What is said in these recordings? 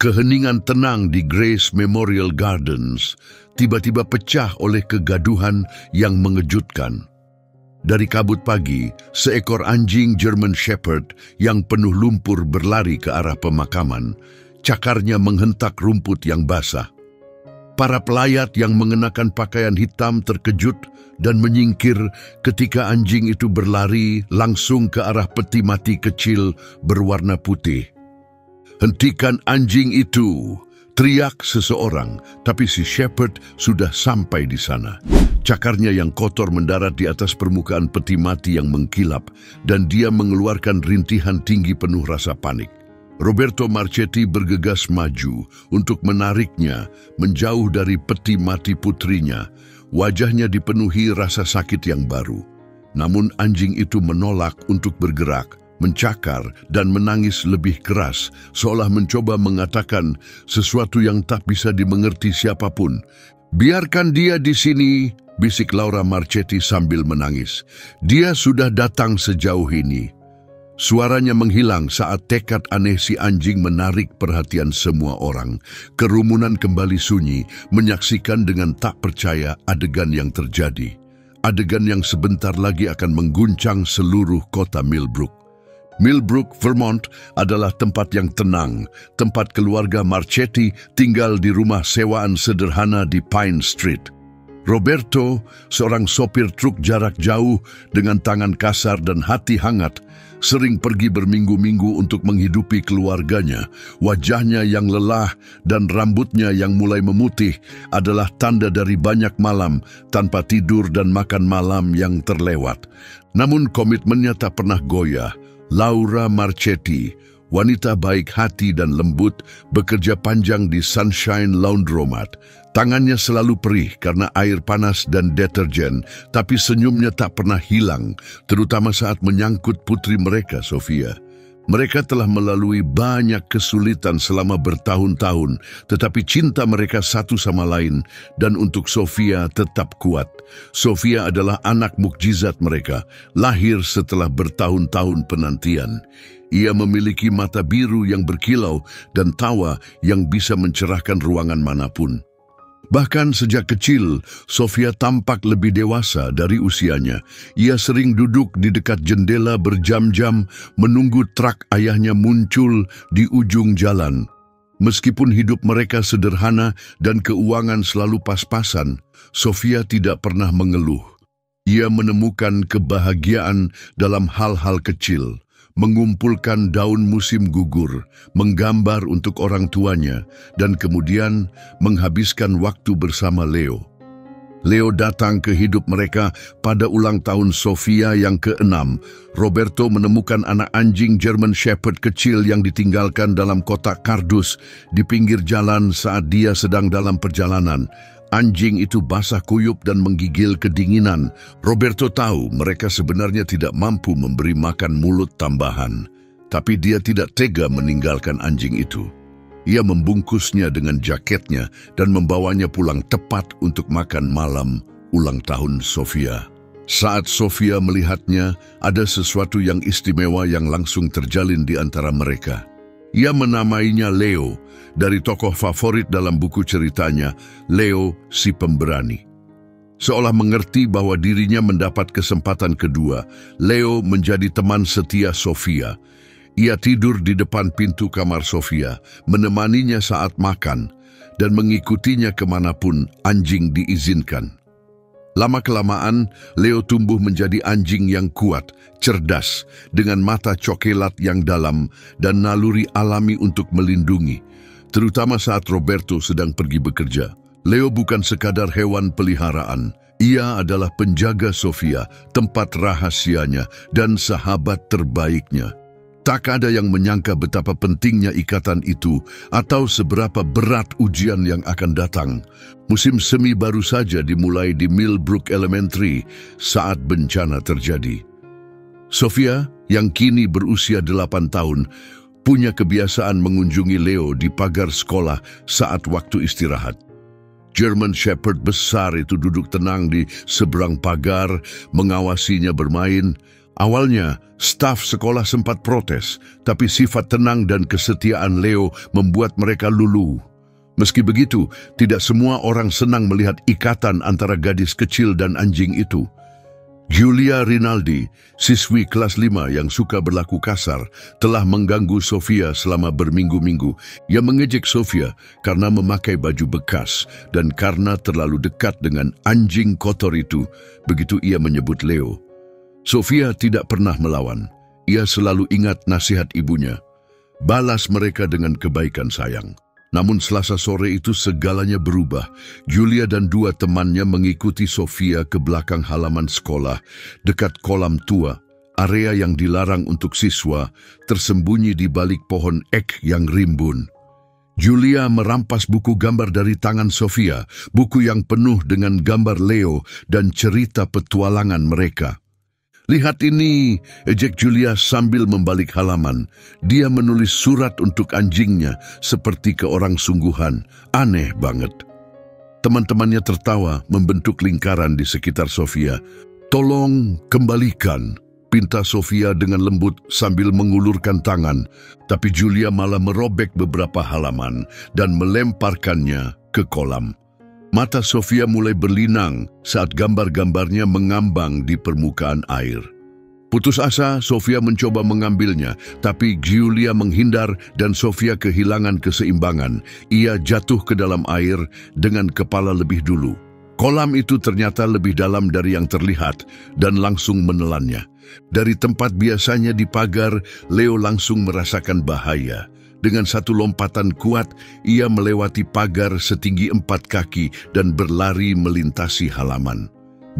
Keheningan tenang di Grace Memorial Gardens tiba-tiba pecah oleh kegaduhan yang mengejutkan. Dari kabut pagi, seekor anjing German Shepherd yang penuh lumpur berlari ke arah pemakaman. Cakarnya menghentak rumput yang basah. Para pelayat yang mengenakan pakaian hitam terkejut dan menyingkir ketika anjing itu berlari langsung ke arah peti mati kecil berwarna putih. "Hentikan anjing itu!" teriak seseorang, tapi si Shepherd sudah sampai di sana. Cakarnya yang kotor mendarat di atas permukaan peti mati yang mengkilap, dan dia mengeluarkan rintihan tinggi penuh rasa panik. Roberto Marchetti bergegas maju untuk menariknya menjauh dari peti mati putrinya. Wajahnya dipenuhi rasa sakit yang baru. Namun anjing itu menolak untuk bergerak, mencakar dan menangis lebih keras, seolah mencoba mengatakan sesuatu yang tak bisa dimengerti siapapun. "Biarkan dia di sini," bisik Laura Marchetti sambil menangis. "Dia sudah datang sejauh ini." Suaranya menghilang saat tekad aneh si anjing menarik perhatian semua orang. Kerumunan kembali sunyi, menyaksikan dengan tak percaya adegan yang terjadi. Adegan yang sebentar lagi akan mengguncang seluruh kota Millbrook. Millbrook, Vermont adalah tempat yang tenang, tempat keluarga Marchetti tinggal di rumah sewaan sederhana di Pine Street. Roberto, seorang sopir truk jarak jauh dengan tangan kasar dan hati hangat, sering pergi berminggu-minggu untuk menghidupi keluarganya. Wajahnya yang lelah dan rambutnya yang mulai memutih adalah tanda dari banyak malam tanpa tidur dan makan malam yang terlewat. Namun komitmennya tak pernah goyah. Laura Marchetti, wanita baik hati dan lembut, bekerja panjang di Sunshine Laundromat. Tangannya selalu perih karena air panas dan deterjen, tapi senyumnya tak pernah hilang, terutama saat menyangkut putri mereka, Sofia. Mereka telah melalui banyak kesulitan selama bertahun-tahun, tetapi cinta mereka satu sama lain, dan untuk Sofia tetap kuat. Sofia adalah anak mukjizat mereka, lahir setelah bertahun-tahun penantian. Ia memiliki mata biru yang berkilau dan tawa yang bisa mencerahkan ruangan manapun. Bahkan sejak kecil, Sofia tampak lebih dewasa dari usianya. Ia sering duduk di dekat jendela berjam-jam menunggu truk ayahnya muncul di ujung jalan. Meskipun hidup mereka sederhana dan keuangan selalu pas-pasan, Sofia tidak pernah mengeluh. Ia menemukan kebahagiaan dalam hal-hal kecil. Mengumpulkan daun musim gugur, menggambar untuk orang tuanya, dan kemudian menghabiskan waktu bersama Leo. Leo datang ke hidup mereka pada ulang tahun Sofia yang ke-6. Roberto menemukan anak anjing German Shepherd kecil yang ditinggalkan dalam kotak kardus di pinggir jalan saat dia sedang dalam perjalanan. Anjing itu basah kuyup dan menggigil kedinginan. Roberto tahu mereka sebenarnya tidak mampu memberi makan mulut tambahan. Tapi dia tidak tega meninggalkan anjing itu. Ia membungkusnya dengan jaketnya dan membawanya pulang tepat untuk makan malam ulang tahun Sofia. Saat Sofia melihatnya, ada sesuatu yang istimewa yang langsung terjalin di antara mereka. Ia menamainya Leo, dari tokoh favorit dalam buku ceritanya, Leo si Pemberani. Seolah mengerti bahwa dirinya mendapat kesempatan kedua, Leo menjadi teman setia Sofia. Ia tidur di depan pintu kamar Sofia, menemaninya saat makan, dan mengikutinya kemanapun anjing diizinkan. Lama-kelamaan, Leo tumbuh menjadi anjing yang kuat, cerdas, dengan mata cokelat yang dalam dan naluri alami untuk melindungi, terutama saat Roberto sedang pergi bekerja. Leo bukan sekadar hewan peliharaan. Ia adalah penjaga Sofia, tempat rahasianya, dan sahabat terbaiknya. Tak ada yang menyangka betapa pentingnya ikatan itu atau seberapa berat ujian yang akan datang. Musim semi baru saja dimulai di Millbrook Elementary saat bencana terjadi. Sofia, yang kini berusia 8 tahun, punya kebiasaan mengunjungi Leo di pagar sekolah saat waktu istirahat. German Shepherd besar itu duduk tenang di seberang pagar, mengawasinya bermain. Awalnya, staf sekolah sempat protes, tapi sifat tenang dan kesetiaan Leo membuat mereka luluh. Meski begitu, tidak semua orang senang melihat ikatan antara gadis kecil dan anjing itu. Giulia Rinaldi, siswi kelas 5 yang suka berlaku kasar, telah mengganggu Sofia selama berminggu-minggu. Ia mengejek Sofia karena memakai baju bekas dan karena terlalu dekat dengan anjing kotor itu, begitu ia menyebut Leo. Sofia tidak pernah melawan. Ia selalu ingat nasihat ibunya. Balas mereka dengan kebaikan sayang. Namun Selasa sore itu segalanya berubah. Giulia dan 2 temannya mengikuti Sofia ke belakang halaman sekolah, dekat kolam tua, area yang dilarang untuk siswa, tersembunyi di balik pohon ek yang rimbun. Giulia merampas buku gambar dari tangan Sofia, buku yang penuh dengan gambar Leo dan cerita petualangan mereka. "Lihat ini," ejek Giulia sambil membalik halaman. Dia menulis surat untuk anjingnya seperti ke orang sungguhan. Aneh banget. Teman-temannya tertawa membentuk lingkaran di sekitar Sofia. "Tolong kembalikan," pinta Sofia dengan lembut sambil mengulurkan tangan. Tapi Giulia malah merobek beberapa halaman dan melemparkannya ke kolam. Mata Sofia mulai berlinang saat gambar-gambarnya mengambang di permukaan air. Putus asa, Sofia mencoba mengambilnya, tapi Giulia menghindar dan Sofia kehilangan keseimbangan. Ia jatuh ke dalam air dengan kepala lebih dulu. Kolam itu ternyata lebih dalam dari yang terlihat dan langsung menelannya. Dari tempat biasanya di pagar, Leo langsung merasakan bahaya. Dengan satu lompatan kuat, ia melewati pagar setinggi 4 kaki dan berlari melintasi halaman.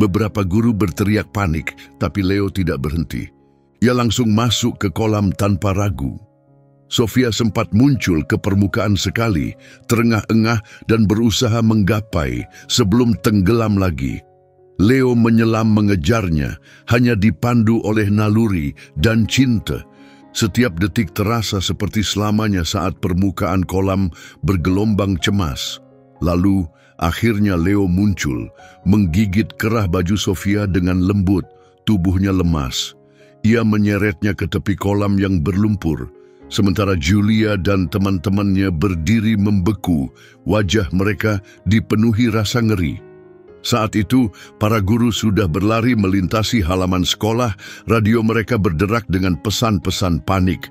Beberapa guru berteriak panik, tapi Leo tidak berhenti. Ia langsung masuk ke kolam tanpa ragu. Sofia sempat muncul ke permukaan sekali, terengah-engah dan berusaha menggapai sebelum tenggelam lagi. Leo menyelam mengejarnya, hanya dipandu oleh naluri dan cinta. Setiap detik terasa seperti selamanya saat permukaan kolam bergelombang cemas. Lalu, akhirnya Leo muncul, menggigit kerah baju Sofia dengan lembut, tubuhnya lemas. Ia menyeretnya ke tepi kolam yang berlumpur, sementara Giulia dan teman-temannya berdiri membeku, wajah mereka dipenuhi rasa ngeri. Saat itu, para guru sudah berlari melintasi halaman sekolah, radio mereka berderak dengan pesan-pesan panik.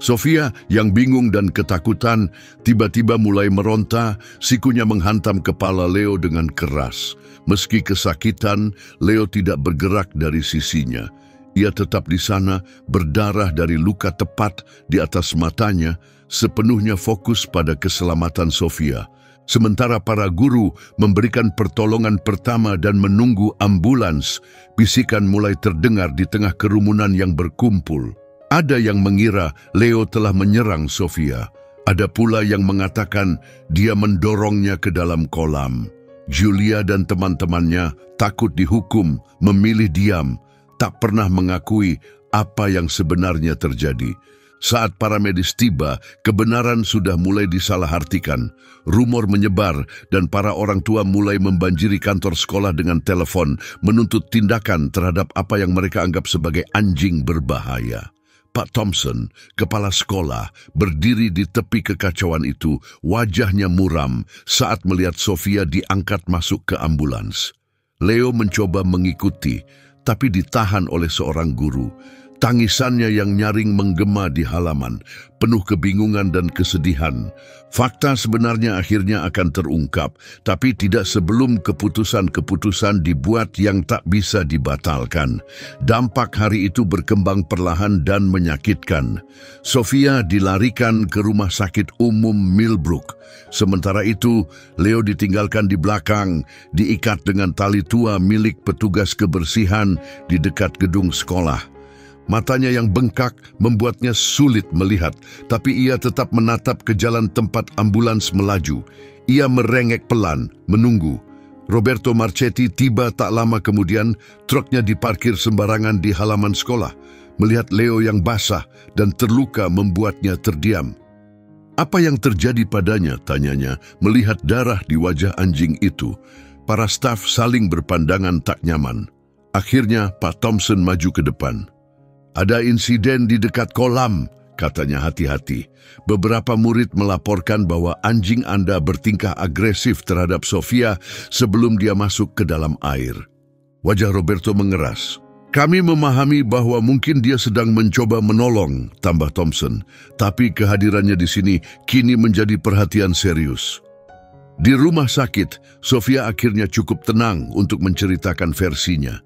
Sofia, yang bingung dan ketakutan, tiba-tiba mulai meronta, sikunya menghantam kepala Leo dengan keras. Meski kesakitan, Leo tidak bergerak dari sisinya. Ia tetap di sana, berdarah dari luka tepat di atas matanya, sepenuhnya fokus pada keselamatan Sofia. Sementara para guru memberikan pertolongan pertama dan menunggu ambulans, bisikan mulai terdengar di tengah kerumunan yang berkumpul. Ada yang mengira Leo telah menyerang Sofia. Ada pula yang mengatakan dia mendorongnya ke dalam kolam. Giulia dan teman-temannya takut dihukum, memilih diam, tak pernah mengakui apa yang sebenarnya terjadi. Saat para medis tiba, kebenaran sudah mulai disalahartikan. Rumor menyebar dan para orang tua mulai membanjiri kantor sekolah dengan telepon, menuntut tindakan terhadap apa yang mereka anggap sebagai anjing berbahaya. Pak Thompson, kepala sekolah, berdiri di tepi kekacauan itu, wajahnya muram saat melihat Sofia diangkat masuk ke ambulans. Leo mencoba mengikuti, tapi ditahan oleh seorang guru. Tangisannya yang nyaring menggema di halaman, penuh kebingungan dan kesedihan. Fakta sebenarnya akhirnya akan terungkap, tapi tidak sebelum keputusan-keputusan dibuat yang tak bisa dibatalkan. Dampak hari itu berkembang perlahan dan menyakitkan. Sofia dilarikan ke rumah sakit umum Millbrook. Sementara itu, Leo ditinggalkan di belakang, diikat dengan tali tua milik petugas kebersihan di dekat gedung sekolah. Matanya yang bengkak membuatnya sulit melihat, tapi ia tetap menatap ke jalan tempat ambulans melaju. Ia merengek pelan, menunggu. Roberto Marchetti tiba tak lama kemudian, truknya diparkir sembarangan di halaman sekolah. Melihat Leo yang basah dan terluka membuatnya terdiam. "Apa yang terjadi padanya?" tanyanya, melihat darah di wajah anjing itu. Para staf saling berpandangan tak nyaman. Akhirnya Pak Thompson maju ke depan. Ada insiden di dekat kolam, katanya hati-hati. Beberapa murid melaporkan bahwa anjing Anda bertingkah agresif terhadap Sofia sebelum dia masuk ke dalam air. Wajah Roberto mengeras. Kami memahami bahwa mungkin dia sedang mencoba menolong, tambah Thompson. Tapi kehadirannya di sini kini menjadi perhatian serius. Di rumah sakit, Sofia akhirnya cukup tenang untuk menceritakan versinya.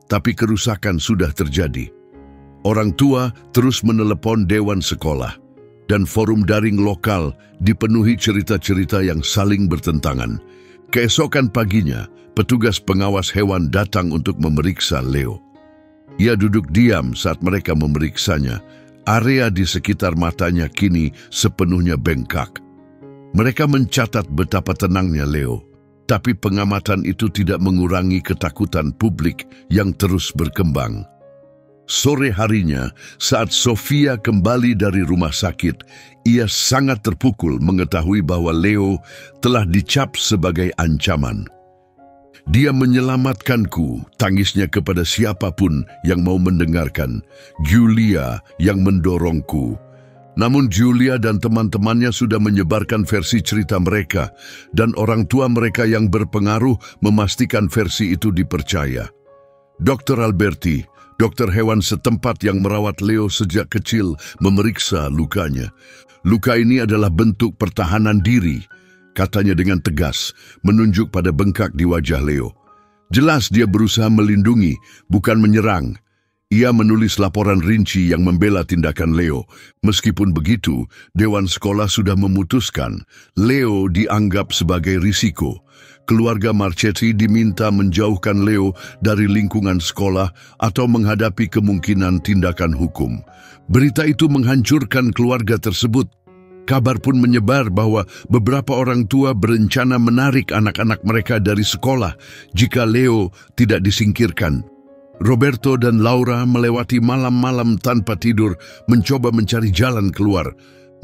Tapi kerusakan sudah terjadi. Orang tua terus menelepon dewan sekolah. Dan forum daring lokal dipenuhi cerita-cerita yang saling bertentangan. Keesokan paginya, petugas pengawas hewan datang untuk memeriksa Leo. Ia duduk diam saat mereka memeriksanya. Area di sekitar matanya kini sepenuhnya bengkak. Mereka mencatat betapa tenangnya Leo, tapi pengamatan itu tidak mengurangi ketakutan publik yang terus berkembang. Sore harinya, saat Sofia kembali dari rumah sakit, ia sangat terpukul mengetahui bahwa Leo telah dicap sebagai ancaman. Dia menyelamatkanku, tangisnya kepada siapapun yang mau mendengarkan. Julia yang mendorongku. Namun Julia dan teman-temannya sudah menyebarkan versi cerita mereka, dan orang tua mereka yang berpengaruh memastikan versi itu dipercaya. Dr. Alberti, dokter hewan setempat yang merawat Leo sejak kecil, memeriksa lukanya. Luka ini adalah bentuk pertahanan diri, katanya dengan tegas, menunjuk pada bengkak di wajah Leo. Jelas dia berusaha melindungi, bukan menyerang. Ia menulis laporan rinci yang membela tindakan Leo. Meskipun begitu, Dewan Sekolah sudah memutuskan Leo dianggap sebagai risiko. Keluarga Marchetti diminta menjauhkan Leo dari lingkungan sekolah atau menghadapi kemungkinan tindakan hukum. Berita itu menghancurkan keluarga tersebut. Kabar pun menyebar bahwa beberapa orang tua berencana menarik anak-anak mereka dari sekolah jika Leo tidak disingkirkan. Roberto dan Laura melewati malam-malam tanpa tidur mencoba mencari jalan keluar.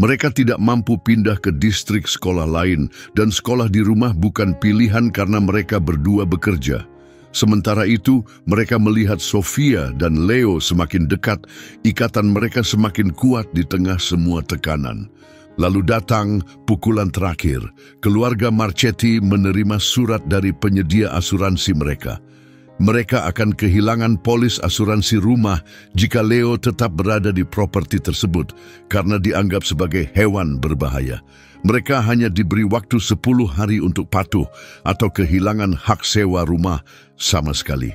Mereka tidak mampu pindah ke distrik sekolah lain dan sekolah di rumah bukan pilihan karena mereka berdua bekerja. Sementara itu, mereka melihat Sofia dan Leo semakin dekat, ikatan mereka semakin kuat di tengah semua tekanan. Lalu datang pukulan terakhir. Keluarga Marchetti menerima surat dari penyedia asuransi mereka. Mereka akan kehilangan polis asuransi rumah jika Leo tetap berada di properti tersebut karena dianggap sebagai hewan berbahaya. Mereka hanya diberi waktu 10 hari untuk patuh atau kehilangan hak sewa rumah sama sekali.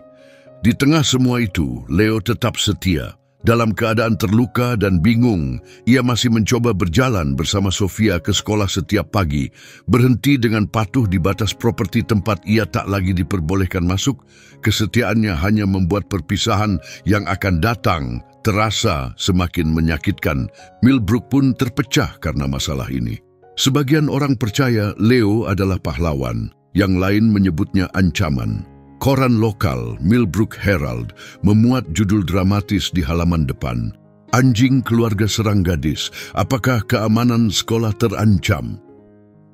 Di tengah semua itu, Leo tetap setia. Dalam keadaan terluka dan bingung, ia masih mencoba berjalan bersama Sofia ke sekolah setiap pagi, berhenti dengan patuh di batas properti tempat ia tak lagi diperbolehkan masuk. Kesetiaannya hanya membuat perpisahan yang akan datang terasa semakin menyakitkan. Millbrook pun terpecah karena masalah ini. Sebagian orang percaya Leo adalah pahlawan, yang lain menyebutnya ancaman. Koran lokal, Millbrook Herald, memuat judul dramatis di halaman depan. Anjing keluarga serang gadis, apakah keamanan sekolah terancam?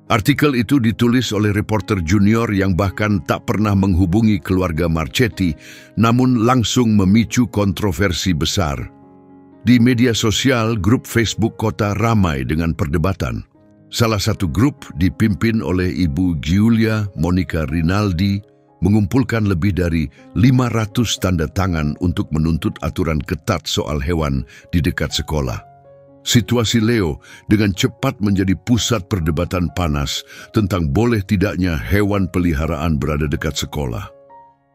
Artikel itu ditulis oleh reporter junior yang bahkan tak pernah menghubungi keluarga Marchetti, namun langsung memicu kontroversi besar. Di media sosial, grup Facebook kota ramai dengan perdebatan. Salah satu grup dipimpin oleh Ibu Giulia Monica Rinaldi, mengumpulkan lebih dari 500 tanda tangan untuk menuntut aturan ketat soal hewan di dekat sekolah. Situasi Leo dengan cepat menjadi pusat perdebatan panas tentang boleh tidaknya hewan peliharaan berada dekat sekolah.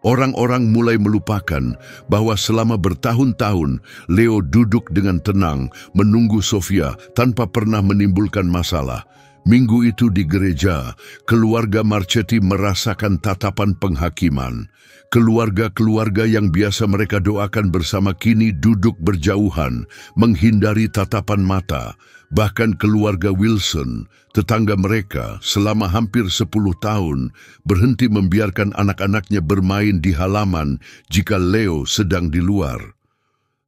Orang-orang mulai melupakan bahwa selama bertahun-tahun Leo duduk dengan tenang menunggu Sofia tanpa pernah menimbulkan masalah. Minggu itu di gereja, keluarga Marchetti merasakan tatapan penghakiman. Keluarga-keluarga yang biasa mereka doakan bersama kini duduk berjauhan, menghindari tatapan mata. Bahkan keluarga Wilson, tetangga mereka selama hampir 10 tahun, berhenti membiarkan anak-anaknya bermain di halaman jika Leo sedang di luar.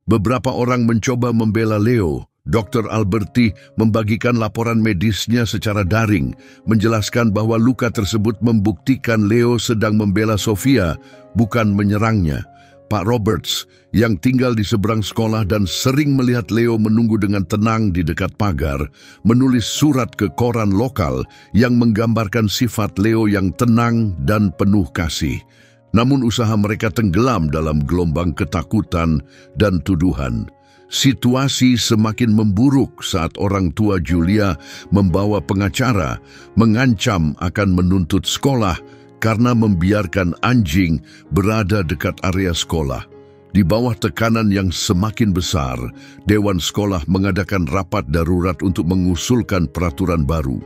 Beberapa orang mencoba membela Leo. Dr. Alberti membagikan laporan medisnya secara daring, menjelaskan bahwa luka tersebut membuktikan Leo sedang membela Sofia, bukan menyerangnya. Pak Roberts, yang tinggal di seberang sekolah dan sering melihat Leo menunggu dengan tenang di dekat pagar, menulis surat ke koran lokal yang menggambarkan sifat Leo yang tenang dan penuh kasih. Namun usaha mereka tenggelam dalam gelombang ketakutan dan tuduhan. Situasi semakin memburuk saat orang tua Julia membawa pengacara mengancam akan menuntut sekolah karena membiarkan anjing berada dekat area sekolah. Di bawah tekanan yang semakin besar, Dewan Sekolah mengadakan rapat darurat untuk mengusulkan peraturan baru.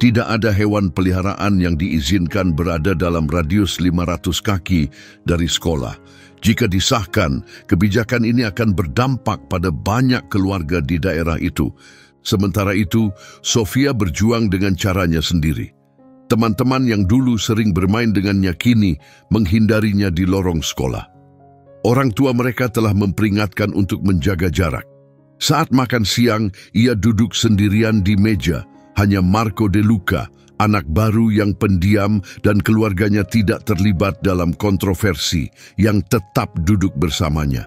Tidak ada hewan peliharaan yang diizinkan berada dalam radius 500 kaki dari sekolah. Jika disahkan, kebijakan ini akan berdampak pada banyak keluarga di daerah itu. Sementara itu, Sofia berjuang dengan caranya sendiri. Teman-teman yang dulu sering bermain dengannya kini menghindarinya di lorong sekolah. Orang tua mereka telah memperingatkan untuk menjaga jarak. Saat makan siang, ia duduk sendirian di meja. Hanya Marco De Luca, anak baru yang pendiam dan keluarganya tidak terlibat dalam kontroversi, yang tetap duduk bersamanya.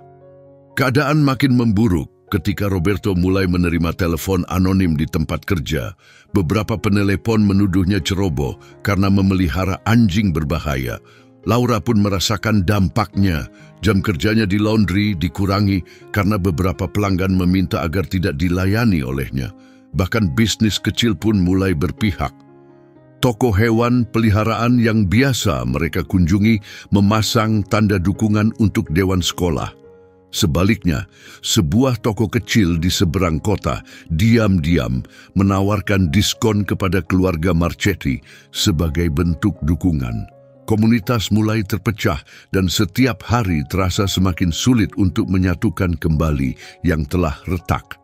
Keadaan makin memburuk ketika Roberto mulai menerima telepon anonim di tempat kerja. Beberapa penelepon menuduhnya ceroboh karena memelihara anjing berbahaya. Laura pun merasakan dampaknya. Jam kerjanya di laundry dikurangi karena beberapa pelanggan meminta agar tidak dilayani olehnya. Bahkan bisnis kecil pun mulai berpihak. Toko hewan peliharaan yang biasa mereka kunjungi memasang tanda dukungan untuk dewan sekolah. Sebaliknya, sebuah toko kecil di seberang kota diam-diam menawarkan diskon kepada keluarga Marchetti sebagai bentuk dukungan. Komunitas mulai terpecah dan setiap hari terasa semakin sulit untuk menyatukan kembali yang telah retak.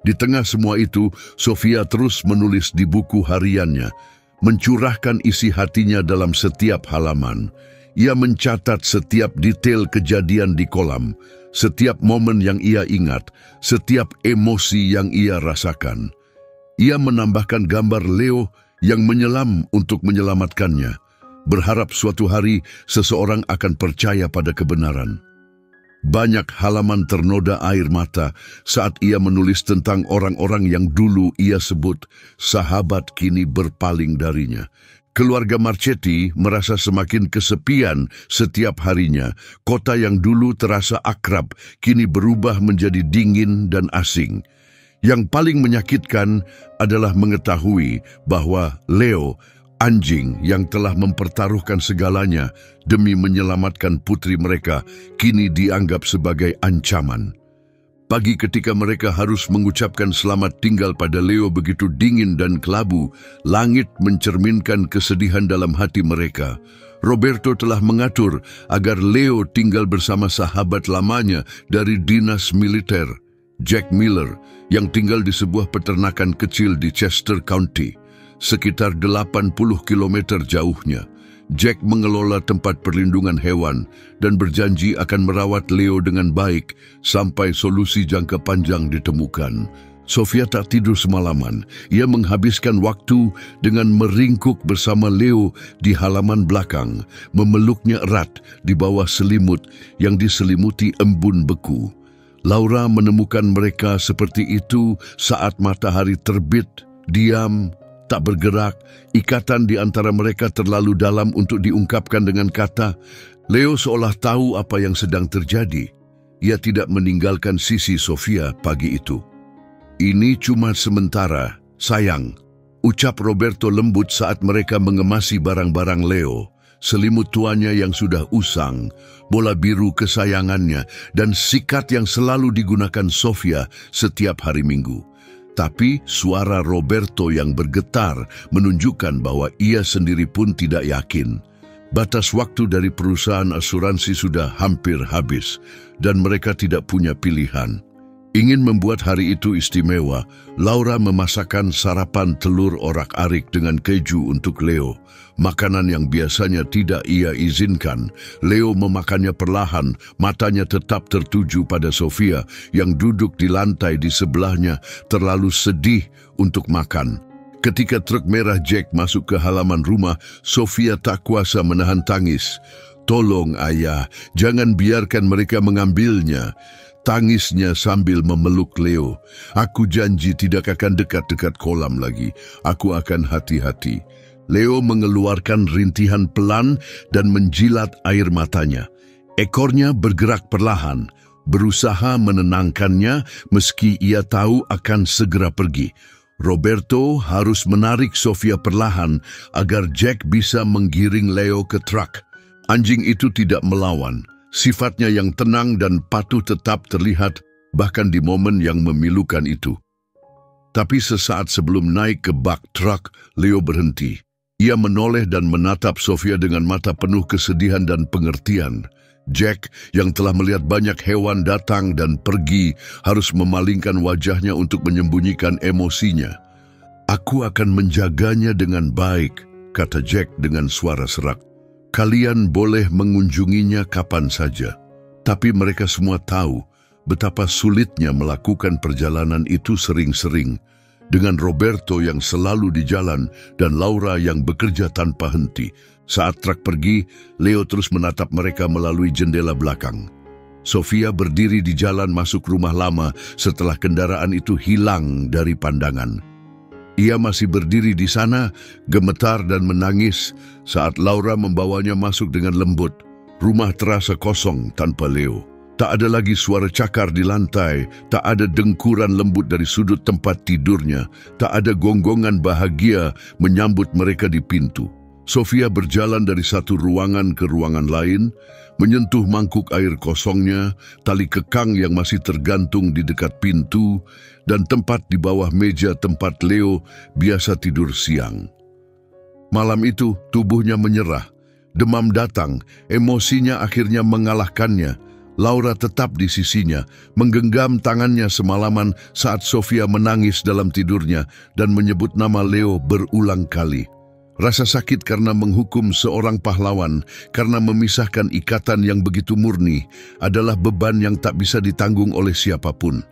Di tengah semua itu, Sofia terus menulis di buku hariannya, mencurahkan isi hatinya dalam setiap halaman. Ia mencatat setiap detail kejadian di kolam, setiap momen yang ia ingat, setiap emosi yang ia rasakan. Ia menambahkan gambar Leo yang menyelam untuk menyelamatkannya, berharap suatu hari seseorang akan percaya pada kebenaran. Banyak halaman ternoda air mata saat ia menulis tentang orang-orang yang dulu ia sebut sahabat kini berpaling darinya. Keluarga Marchetti merasa semakin kesepian setiap harinya. Kota yang dulu terasa akrab kini berubah menjadi dingin dan asing. Yang paling menyakitkan adalah mengetahui bahwa Leo, anjing yang telah mempertaruhkan segalanya demi menyelamatkan putri mereka, kini dianggap sebagai ancaman. Pagi ketika mereka harus mengucapkan selamat tinggal pada Leo begitu dingin dan kelabu, langit mencerminkan kesedihan dalam hati mereka. Roberto telah mengatur agar Leo tinggal bersama sahabat lamanya dari dinas militer, Jack Miller, yang tinggal di sebuah peternakan kecil di Chester County. Sekitar 80 km jauhnya, Jack mengelola tempat perlindungan hewan dan berjanji akan merawat Leo dengan baik sampai solusi jangka panjang ditemukan. Sofia tak tidur semalaman. Ia menghabiskan waktu dengan meringkuk bersama Leo di halaman belakang, memeluknya erat di bawah selimut yang diselimuti embun beku. Laura menemukan mereka seperti itu saat matahari terbit, diam, tak bergerak. Ikatan di antara mereka terlalu dalam untuk diungkapkan dengan kata. Leo seolah tahu apa yang sedang terjadi. Ia tidak meninggalkan sisi Sofia pagi itu. "Ini cuma sementara, sayang," ucap Roberto lembut saat mereka mengemasi barang-barang Leo. Selimut tuanya yang sudah usang, bola biru kesayangannya, dan sikat yang selalu digunakan Sofia setiap hari Minggu. Tapi suara Roberto yang bergetar menunjukkan bahwa ia sendiri pun tidak yakin. Batas waktu dari perusahaan asuransi sudah hampir habis dan mereka tidak punya pilihan. Ingin membuat hari itu istimewa, Laura memasakkan sarapan telur orak-arik dengan keju untuk Leo. Makanan yang biasanya tidak ia izinkan. Leo memakannya perlahan, matanya tetap tertuju pada Sofia yang duduk di lantai di sebelahnya, terlalu sedih untuk makan. Ketika truk merah Jack masuk ke halaman rumah, Sofia tak kuasa menahan tangis. "Tolong ayah, jangan biarkan mereka mengambilnya." Tangisnya sambil memeluk Leo. "Aku janji tidak akan dekat-dekat kolam lagi. Aku akan hati-hati." Leo mengeluarkan rintihan pelan dan menjilat air matanya. Ekornya bergerak perlahan, berusaha menenangkannya meski ia tahu akan segera pergi. Roberto harus menarik Sofia perlahan agar Jack bisa menggiring Leo ke truk. Anjing itu tidak melawan. Sifatnya yang tenang dan patuh tetap terlihat bahkan di momen yang memilukan itu. Tapi sesaat sebelum naik ke bak truk, Leo berhenti. Ia menoleh dan menatap Sofia dengan mata penuh kesedihan dan pengertian. Jack, yang telah melihat banyak hewan datang dan pergi, harus memalingkan wajahnya untuk menyembunyikan emosinya. "Aku akan menjaganya dengan baik," kata Jack dengan suara serak. "Kalian boleh mengunjunginya kapan saja." Tapi mereka semua tahu betapa sulitnya melakukan perjalanan itu sering-sering, dengan Roberto yang selalu di jalan dan Laura yang bekerja tanpa henti. Saat truk pergi, Leo terus menatap mereka melalui jendela belakang. Sofia berdiri di jalan masuk rumah lama setelah kendaraan itu hilang dari pandangan. Ia masih berdiri di sana, gemetar dan menangis saat Laura membawanya masuk dengan lembut. Rumah terasa kosong tanpa Leo. Tak ada lagi suara cakar di lantai, tak ada dengkuran lembut dari sudut tempat tidurnya, tak ada gonggongan bahagia menyambut mereka di pintu. Sofia berjalan dari satu ruangan ke ruangan lain, menyentuh mangkuk air kosongnya, tali kekang yang masih tergantung di dekat pintu, dan tempat di bawah meja tempat Leo biasa tidur siang. Malam itu, tubuhnya menyerah. Demam datang, emosinya akhirnya mengalahkannya. Laura tetap di sisinya, menggenggam tangannya semalaman saat Sofia menangis dalam tidurnya dan menyebut nama Leo berulang kali. Rasa sakit karena menghukum seorang pahlawan, karena memisahkan ikatan yang begitu murni, adalah beban yang tak bisa ditanggung oleh siapapun.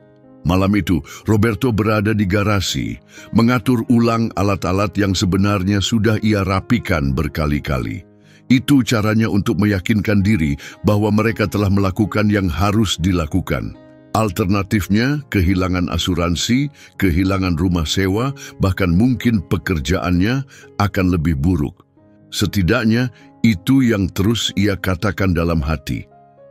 Malam itu, Roberto berada di garasi, mengatur ulang alat-alat yang sebenarnya sudah ia rapikan berkali-kali. Itu caranya untuk meyakinkan diri bahwa mereka telah melakukan yang harus dilakukan. Alternatifnya, kehilangan asuransi, kehilangan rumah sewa, bahkan mungkin pekerjaannya akan lebih buruk. Setidaknya, itu yang terus ia katakan dalam hati.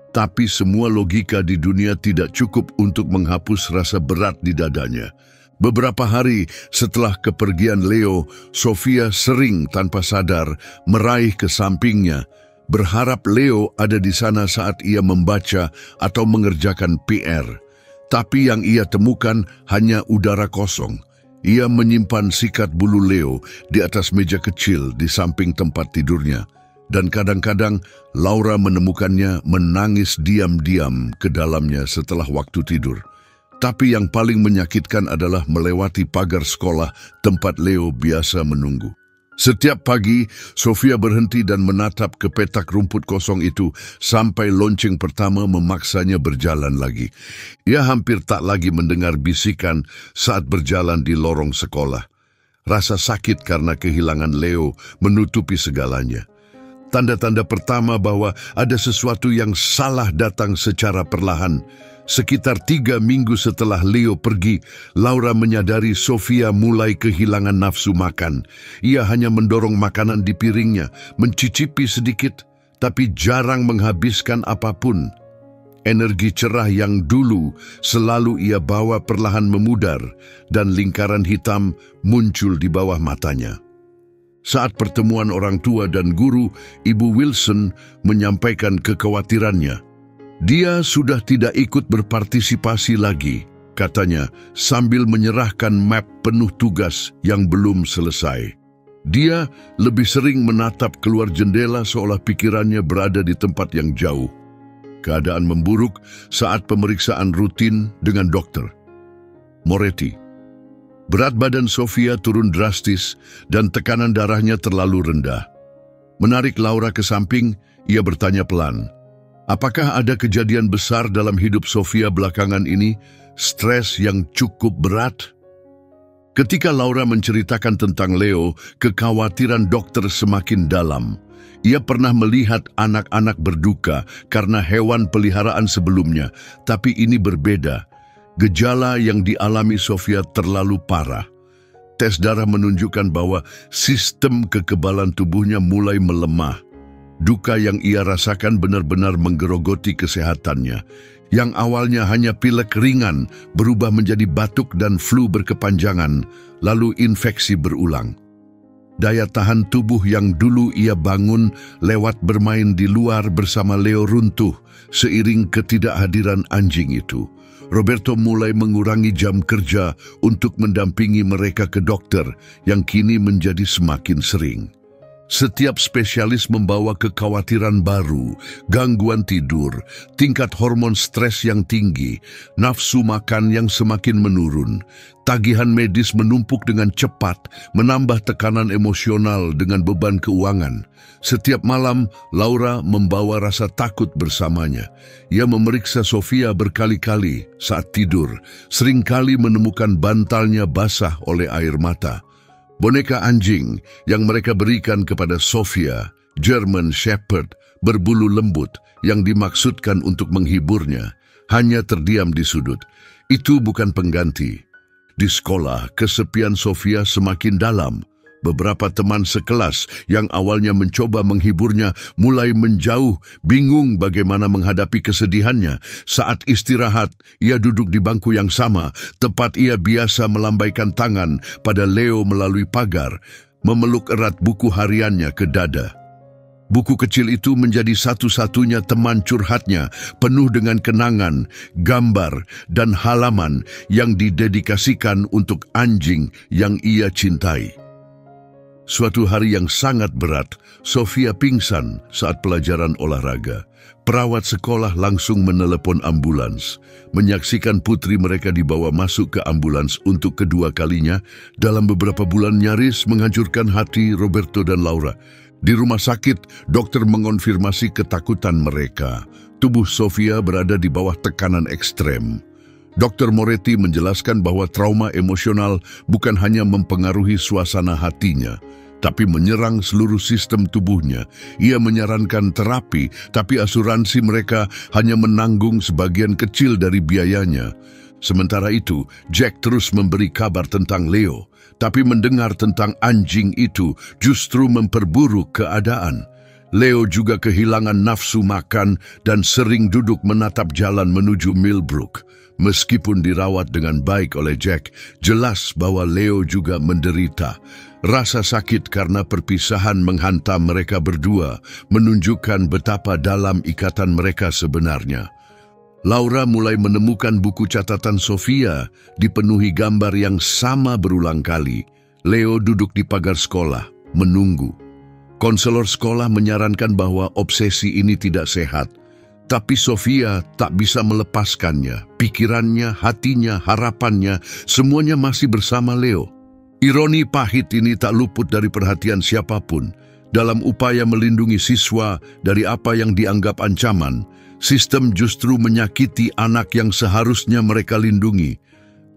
Tapi semua logika di dunia tidak cukup untuk menghapus rasa berat di dadanya. Beberapa hari setelah kepergian Leo, Sofia sering tanpa sadar meraih ke sampingnya, berharap Leo ada di sana saat ia membaca atau mengerjakan PR. Tapi yang ia temukan hanya udara kosong. Ia menyimpan sikat bulu Leo di atas meja kecil di samping tempat tidurnya. Dan kadang-kadang Laura menemukannya menangis diam-diam ke dalamnya setelah waktu tidur. Tapi yang paling menyakitkan adalah melewati pagar sekolah tempat Leo biasa menunggu. Setiap pagi, Sofia berhenti dan menatap ke petak rumput kosong itu sampai lonceng pertama memaksanya berjalan lagi. Ia hampir tak lagi mendengar bisikan saat berjalan di lorong sekolah. Rasa sakit karena kehilangan Leo menutupi segalanya. Tanda-tanda pertama bahwa ada sesuatu yang salah datang secara perlahan. Sekitar 3 minggu setelah Leo pergi, Laura menyadari Sofia mulai kehilangan nafsu makan. Ia hanya mendorong makanan di piringnya, mencicipi sedikit, tapi jarang menghabiskan apapun. Energi cerah yang dulu selalu ia bawa perlahan memudar, dan lingkaran hitam muncul di bawah matanya. Saat pertemuan orang tua dan guru, Ibu Wilson menyampaikan kekhawatirannya. Dia sudah tidak ikut berpartisipasi lagi, katanya, sambil menyerahkan map penuh tugas yang belum selesai. Dia lebih sering menatap keluar jendela seolah pikirannya berada di tempat yang jauh. Keadaan memburuk saat pemeriksaan rutin dengan dokter. Moretti. Berat badan Sofia turun drastis dan tekanan darahnya terlalu rendah. Menarik Laura ke samping, ia bertanya pelan, "Apakah ada kejadian besar dalam hidup Sofia belakangan ini? Stres yang cukup berat?" Ketika Laura menceritakan tentang Leo, kekhawatiran dokter semakin dalam. Ia pernah melihat anak-anak berduka karena hewan peliharaan sebelumnya, tapi ini berbeda. Gejala yang dialami Sofia terlalu parah. Tes darah menunjukkan bahwa sistem kekebalan tubuhnya mulai melemah. Duka yang ia rasakan benar-benar menggerogoti kesehatannya. Yang awalnya hanya pilek ringan berubah menjadi batuk dan flu berkepanjangan, lalu infeksi berulang. Daya tahan tubuh yang dulu ia bangun lewat bermain di luar bersama Leo runtuh seiring ketidakhadiran anjing itu. Roberto mulai mengurangi jam kerja untuk mendampingi mereka ke dokter yang kini menjadi semakin sering. Setiap spesialis membawa kekhawatiran baru, gangguan tidur, tingkat hormon stres yang tinggi, nafsu makan yang semakin menurun. Tagihan medis menumpuk dengan cepat, menambah tekanan emosional dengan beban keuangan. Setiap malam, Laura membawa rasa takut bersamanya. Ia memeriksa Sofia berkali-kali saat tidur, seringkali menemukan bantalnya basah oleh air mata. Boneka anjing yang mereka berikan kepada Sofia, German Shepherd, berbulu lembut yang dimaksudkan untuk menghiburnya, hanya terdiam di sudut. Itu bukan pengganti. Di sekolah, kesepian Sofia semakin dalam. Beberapa teman sekelas yang awalnya mencoba menghiburnya mulai menjauh, bingung bagaimana menghadapi kesedihannya. Saat istirahat, ia duduk di bangku yang sama, tepat ia biasa melambaikan tangan pada Leo melalui pagar, memeluk erat buku hariannya ke dada. Buku kecil itu menjadi satu-satunya teman curhatnya, penuh dengan kenangan, gambar, dan halaman yang didedikasikan untuk anjing yang ia cintai. Suatu hari yang sangat berat, Sofia pingsan saat pelajaran olahraga. Perawat sekolah langsung menelepon ambulans. Menyaksikan putri mereka dibawa masuk ke ambulans untuk kedua kalinya dalam beberapa bulan nyaris menghancurkan hati Roberto dan Laura. Di rumah sakit, dokter mengonfirmasi ketakutan mereka. Tubuh Sofia berada di bawah tekanan ekstrem. Dr. Moretti menjelaskan bahwa trauma emosional bukan hanya mempengaruhi suasana hatinya, tapi menyerang seluruh sistem tubuhnya. Ia menyarankan terapi, tapi asuransi mereka hanya menanggung sebagian kecil dari biayanya. Sementara itu, Jack terus memberi kabar tentang Leo, tapi mendengar tentang anjing itu justru memperburuk keadaan. Leo juga kehilangan nafsu makan dan sering duduk menatap jalan menuju Millbrook. Meskipun dirawat dengan baik oleh Jack, jelas bahwa Leo juga menderita. Rasa sakit karena perpisahan menghantam mereka berdua, menunjukkan betapa dalam ikatan mereka sebenarnya. Laura mulai menemukan buku catatan Sofia, dipenuhi gambar yang sama berulang kali. Leo duduk di pagar sekolah, menunggu. Konselor sekolah menyarankan bahwa obsesi ini tidak sehat. Tapi Sofia tak bisa melepaskannya. Pikirannya, hatinya, harapannya, semuanya masih bersama Leo. Ironi pahit ini tak luput dari perhatian siapapun. Dalam upaya melindungi siswa dari apa yang dianggap ancaman, sistem justru menyakiti anak yang seharusnya mereka lindungi.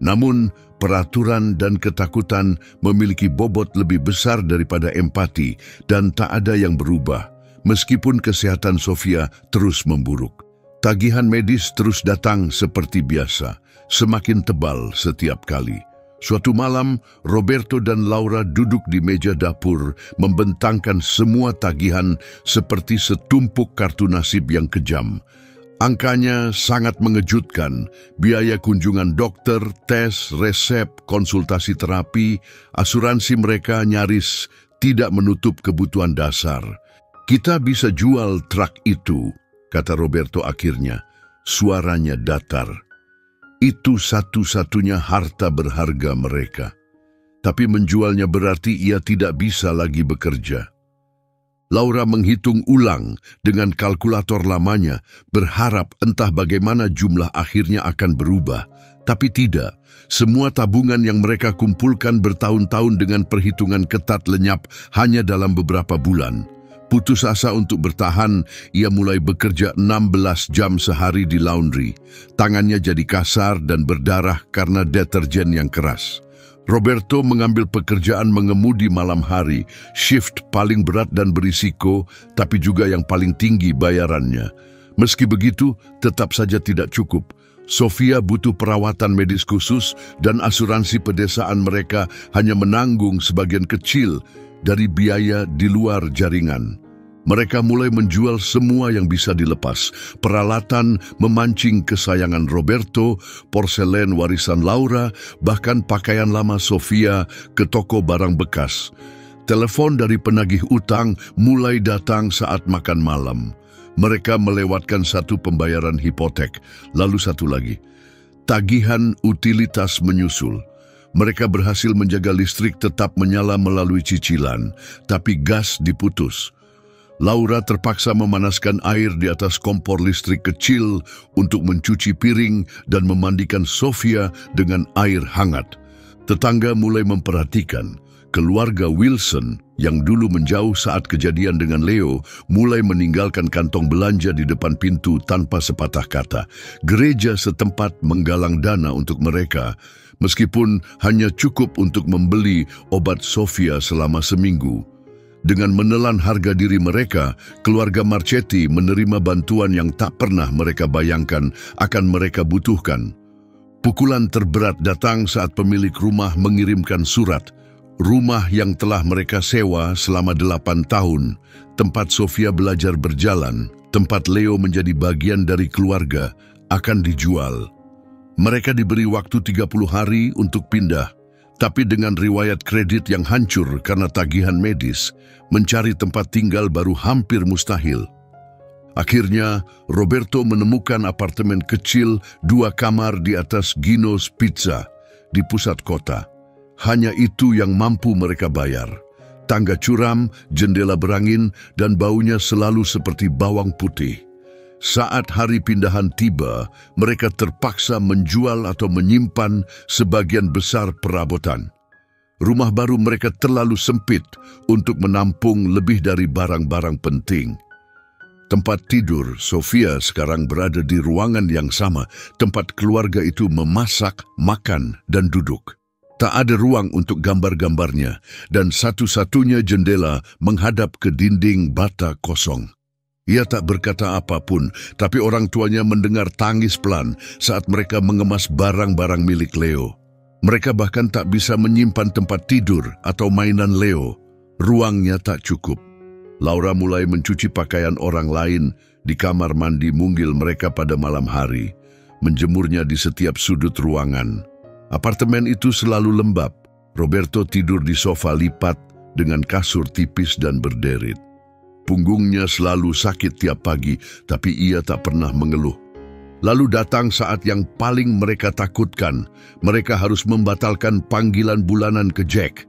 Namun, peraturan dan ketakutan memiliki bobot lebih besar daripada empati dan tak ada yang berubah. Meskipun kesehatan Sofia terus memburuk, tagihan medis terus datang seperti biasa, semakin tebal setiap kali. Suatu malam, Roberto dan Laura duduk di meja dapur, membentangkan semua tagihan seperti setumpuk kartu nasib yang kejam. Angkanya sangat mengejutkan, biaya kunjungan dokter, tes, resep, konsultasi terapi, asuransi mereka nyaris tidak menutup kebutuhan dasar. "Kita bisa jual truk itu," kata Roberto akhirnya. Suaranya datar. Itu satu-satunya harta berharga mereka. Tapi menjualnya berarti ia tidak bisa lagi bekerja. Laura menghitung ulang dengan kalkulator lamanya, berharap entah bagaimana jumlah akhirnya akan berubah. Tapi tidak, semua tabungan yang mereka kumpulkan bertahun-tahun dengan perhitungan ketat lenyap hanya dalam beberapa bulan. Putus asa untuk bertahan, ia mulai bekerja 16 jam sehari di laundry. Tangannya jadi kasar dan berdarah karena deterjen yang keras. Roberto mengambil pekerjaan mengemudi malam hari, shift paling berat dan berisiko, tapi juga yang paling tinggi bayarannya. Meski begitu, tetap saja tidak cukup. Sofia butuh perawatan medis khusus dan asuransi pedesaan mereka hanya menanggung sebagian kecil dari biaya di luar jaringan. Mereka mulai menjual semua yang bisa dilepas, peralatan memancing kesayangan Roberto, porselen warisan Laura, bahkan pakaian lama Sofia ke toko barang bekas. Telepon dari penagih utang mulai datang saat makan malam. Mereka melewatkan satu pembayaran hipotek, lalu satu lagi. Tagihan utilitas menyusul. Mereka berhasil menjaga listrik tetap menyala melalui cicilan, tapi gas diputus. Laura terpaksa memanaskan air di atas kompor listrik kecil untuk mencuci piring dan memandikan Sofia dengan air hangat. Tetangga mulai memperhatikan. Keluarga Wilson yang dulu menjauh saat kejadian dengan Leo mulai meninggalkan kantong belanja di depan pintu tanpa sepatah kata. Gereja setempat menggalang dana untuk mereka, meskipun hanya cukup untuk membeli obat Sofia selama seminggu. Dengan menelan harga diri mereka, keluarga Marchetti menerima bantuan yang tak pernah mereka bayangkan akan mereka butuhkan. Pukulan terberat datang saat pemilik rumah mengirimkan surat. Rumah yang telah mereka sewa selama 8 tahun, tempat Sofia belajar berjalan, tempat Leo menjadi bagian dari keluarga, akan dijual. Mereka diberi waktu 30 hari untuk pindah. Tapi dengan riwayat kredit yang hancur karena tagihan medis, mencari tempat tinggal baru hampir mustahil. Akhirnya, Roberto menemukan apartemen kecil 2 kamar di atas Gino's Pizza di pusat kota. Hanya itu yang mampu mereka bayar. Tangga curam, jendela berangin, dan baunya selalu seperti bawang putih. Saat hari pindahan tiba, mereka terpaksa menjual atau menyimpan sebagian besar perabotan. Rumah baru mereka terlalu sempit untuk menampung lebih dari barang-barang penting. Tempat tidur Sofia sekarang berada di ruangan yang sama, tempat keluarga itu memasak, makan, dan duduk. Tak ada ruang untuk gambar-gambarnya, dan satu-satunya jendela menghadap ke dinding bata kosong. Ia tak berkata apapun, tapi orang tuanya mendengar tangis pelan saat mereka mengemas barang-barang milik Leo. Mereka bahkan tak bisa menyimpan tempat tidur atau mainan Leo. Ruangnya tak cukup. Laura mulai mencuci pakaian orang lain di kamar mandi mungil mereka pada malam hari, menjemurnya di setiap sudut ruangan. Apartemen itu selalu lembab. Roberto tidur di sofa lipat dengan kasur tipis dan berderit. Punggungnya selalu sakit tiap pagi, tapi ia tak pernah mengeluh. Lalu datang saat yang paling mereka takutkan. Mereka harus membatalkan panggilan bulanan ke Jack.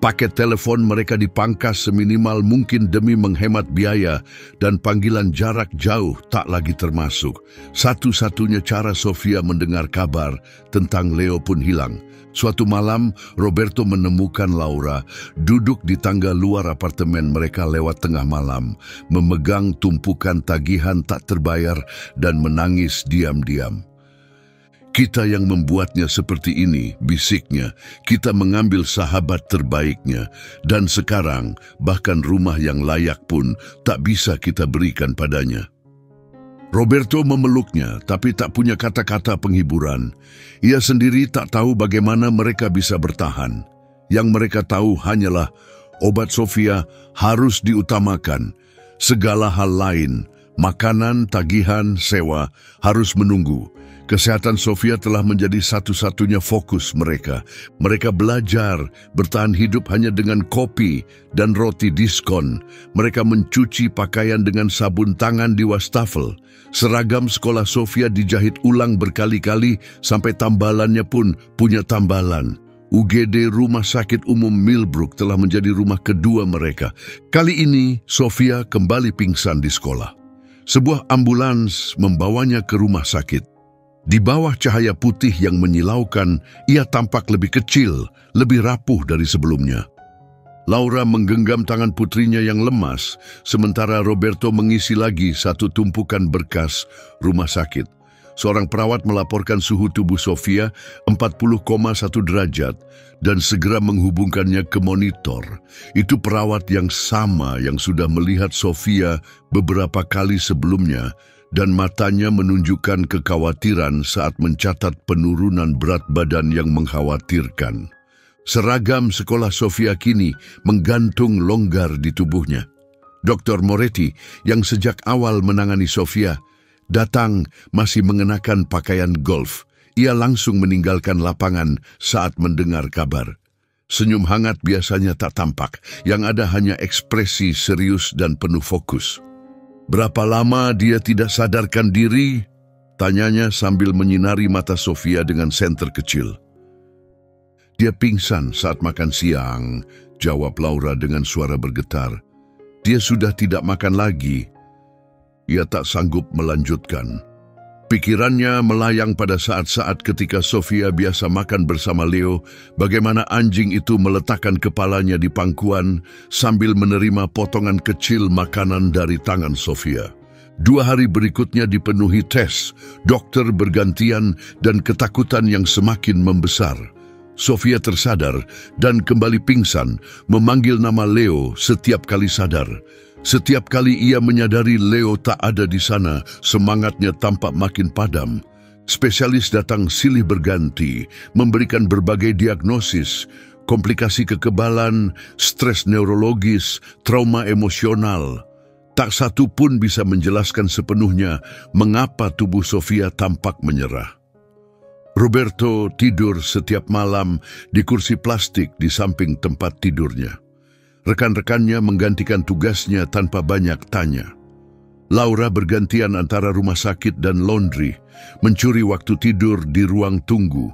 Paket telepon mereka dipangkas seminimal mungkin demi menghemat biaya, dan panggilan jarak jauh tak lagi termasuk. Satu-satunya cara Sofia mendengar kabar tentang Leo pun hilang. Suatu malam, Roberto menemukan Laura duduk di tangga luar apartemen mereka lewat tengah malam, memegang tumpukan tagihan tak terbayar dan menangis diam-diam. Kita yang membuatnya seperti ini, bisiknya, kita mengambil sahabat terbaiknya, dan sekarang bahkan rumah yang layak pun tak bisa kita berikan padanya. Roberto memeluknya, tapi tak punya kata-kata penghiburan. Ia sendiri tak tahu bagaimana mereka bisa bertahan. Yang mereka tahu hanyalah obat Sofia harus diutamakan. Segala hal lain, makanan, tagihan, sewa, harus menunggu. Kesehatan Sofia telah menjadi satu-satunya fokus mereka. Mereka belajar bertahan hidup hanya dengan kopi dan roti diskon. Mereka mencuci pakaian dengan sabun tangan di wastafel. Seragam sekolah Sofia dijahit ulang berkali-kali sampai tambalannya pun punya tambalan. UGD Rumah Sakit Umum Millbrook telah menjadi rumah kedua mereka. Kali ini Sofia kembali pingsan di sekolah. Sebuah ambulans membawanya ke rumah sakit. Di bawah cahaya putih yang menyilaukan, ia tampak lebih kecil, lebih rapuh dari sebelumnya. Laura menggenggam tangan putrinya yang lemas, sementara Roberto mengisi lagi satu tumpukan berkas rumah sakit. Seorang perawat melaporkan suhu tubuh Sofia 40,1 derajat dan segera menghubungkannya ke monitor. Itu perawat yang sama yang sudah melihat Sofia beberapa kali sebelumnya dan matanya menunjukkan kekhawatiran saat mencatat penurunan berat badan yang mengkhawatirkan. Seragam sekolah Sofia kini menggantung longgar di tubuhnya. Dr. Moretti yang sejak awal menangani Sofia datang masih mengenakan pakaian golf. Ia langsung meninggalkan lapangan saat mendengar kabar. Senyum hangat biasanya tak tampak, yang ada hanya ekspresi serius dan penuh fokus. "Berapa lama dia tidak sadarkan diri?" tanyanya sambil menyinari mata Sofia dengan senter kecil. "Dia pingsan saat makan siang," jawab Laura dengan suara bergetar. "Dia sudah tidak makan lagi." Ia tak sanggup melanjutkan. Pikirannya melayang pada saat-saat ketika Sofia biasa makan bersama Leo, bagaimana anjing itu meletakkan kepalanya di pangkuan sambil menerima potongan kecil makanan dari tangan Sofia. 2 hari berikutnya dipenuhi tes, dokter bergantian dan ketakutan yang semakin membesar. Sofia tersadar dan kembali pingsan, memanggil nama Leo setiap kali sadar. Setiap kali ia menyadari Leo tak ada di sana, semangatnya tampak makin padam. Spesialis datang silih berganti, memberikan berbagai diagnosis, komplikasi kekebalan, stres neurologis, trauma emosional. Tak satu pun bisa menjelaskan sepenuhnya mengapa tubuh Sofia tampak menyerah. Roberto tidur setiap malam di kursi plastik di samping tempat tidurnya. Rekan-rekannya menggantikan tugasnya tanpa banyak tanya. Laura bergantian antara rumah sakit dan laundry, mencuri waktu tidur di ruang tunggu.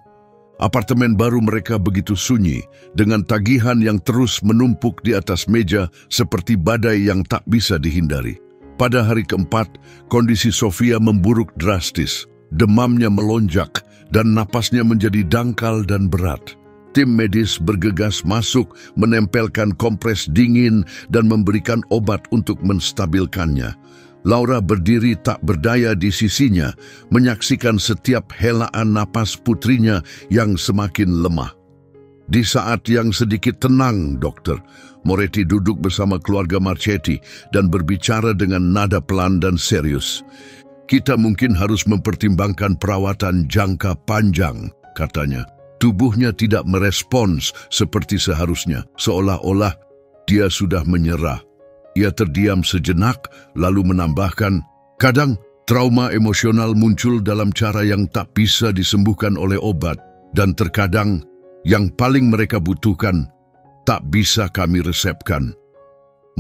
Apartemen baru mereka begitu sunyi, dengan tagihan yang terus menumpuk di atas meja seperti badai yang tak bisa dihindari. Pada hari keempat, kondisi Sofia memburuk drastis. Demamnya melonjak dan napasnya menjadi dangkal dan berat. Tim medis bergegas masuk, menempelkan kompres dingin dan memberikan obat untuk menstabilkannya. Laura berdiri tak berdaya di sisinya, menyaksikan setiap helaan napas putrinya yang semakin lemah. Di saat yang sedikit tenang, Dokter, Moretti duduk bersama keluarga Marchetti dan berbicara dengan nada pelan dan serius. "Kita mungkin harus mempertimbangkan perawatan jangka panjang," katanya. Tubuhnya tidak merespons seperti seharusnya, seolah-olah dia sudah menyerah. Ia terdiam sejenak, lalu menambahkan, "Kadang trauma emosional muncul dalam cara yang tak bisa disembuhkan oleh obat, dan terkadang yang paling mereka butuhkan tak bisa kami resepkan."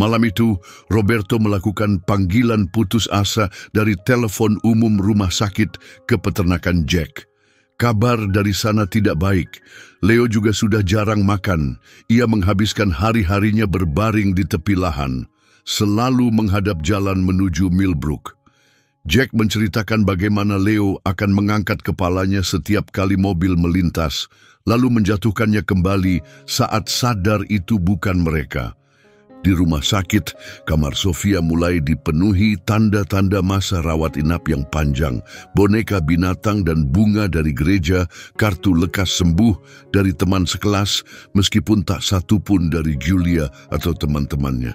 Malam itu, Roberto melakukan panggilan putus asa dari telepon umum rumah sakit ke peternakan Jack. Kabar dari sana tidak baik. Leo juga sudah jarang makan. Ia menghabiskan hari-harinya berbaring di tepi lahan, selalu menghadap jalan menuju Millbrook. Jack menceritakan bagaimana Leo akan mengangkat kepalanya setiap kali mobil melintas, lalu menjatuhkannya kembali saat sadar itu bukan mereka. Di rumah sakit, kamar Sofia mulai dipenuhi tanda-tanda masa rawat inap yang panjang, boneka binatang dan bunga dari gereja, kartu lekas sembuh dari teman sekelas, meskipun tak satu pun dari Julia atau teman-temannya.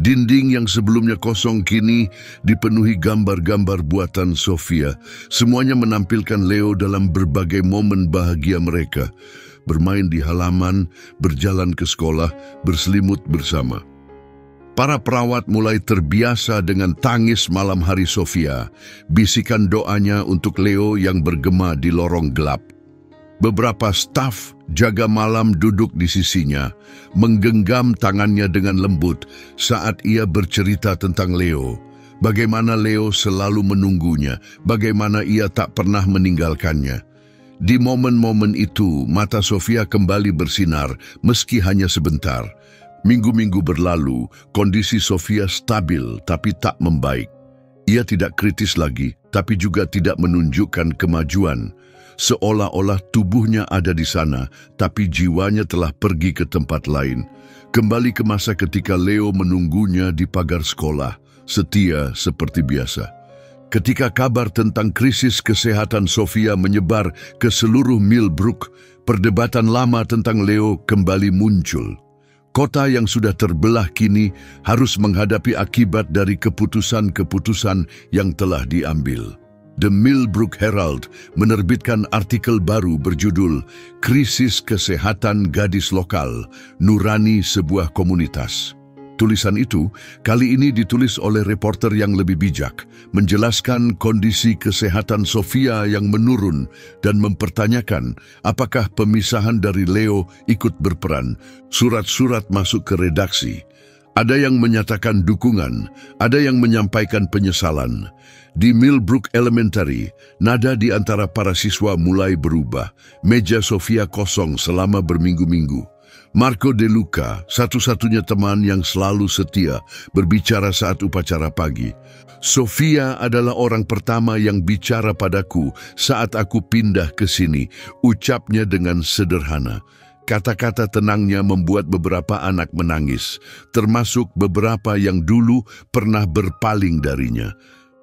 Dinding yang sebelumnya kosong kini dipenuhi gambar-gambar buatan Sofia. Semuanya menampilkan Leo dalam berbagai momen bahagia mereka. Bermain di halaman, berjalan ke sekolah, berselimut bersama. Para perawat mulai terbiasa dengan tangis malam hari Sofia, bisikan doanya untuk Leo yang bergema di lorong gelap. Beberapa staf jaga malam duduk di sisinya, menggenggam tangannya dengan lembut saat ia bercerita tentang Leo. Bagaimana Leo selalu menunggunya, bagaimana ia tak pernah meninggalkannya. Di momen-momen itu, mata Sofia kembali bersinar, meski hanya sebentar. Minggu-minggu berlalu, kondisi Sofia stabil tapi tak membaik. Ia tidak kritis lagi, tapi juga tidak menunjukkan kemajuan. Seolah-olah tubuhnya ada di sana, tapi jiwanya telah pergi ke tempat lain. Kembali ke masa ketika Leo menunggunya di pagar sekolah, setia seperti biasa. Ketika kabar tentang krisis kesehatan Sofia menyebar ke seluruh Millbrook, perdebatan lama tentang Leo kembali muncul. Kota yang sudah terbelah kini harus menghadapi akibat dari keputusan-keputusan yang telah diambil. The Millbrook Herald menerbitkan artikel baru berjudul Krisis Kesehatan Gadis Lokal, Nurani Sebuah Komunitas. Tulisan itu kali ini ditulis oleh reporter yang lebih bijak, menjelaskan kondisi kesehatan Sofia yang menurun dan mempertanyakan apakah pemisahan dari Leo ikut berperan. Surat-surat masuk ke redaksi. Ada yang menyatakan dukungan, ada yang menyampaikan penyesalan. Di Millbrook Elementary, nada di antara para siswa mulai berubah. Meja Sofia kosong selama berminggu-minggu. Marco De Luca, satu-satunya teman yang selalu setia, berbicara saat upacara pagi. Sofia adalah orang pertama yang bicara padaku saat aku pindah ke sini, ucapnya dengan sederhana. Kata-kata tenangnya membuat beberapa anak menangis, termasuk beberapa yang dulu pernah berpaling darinya.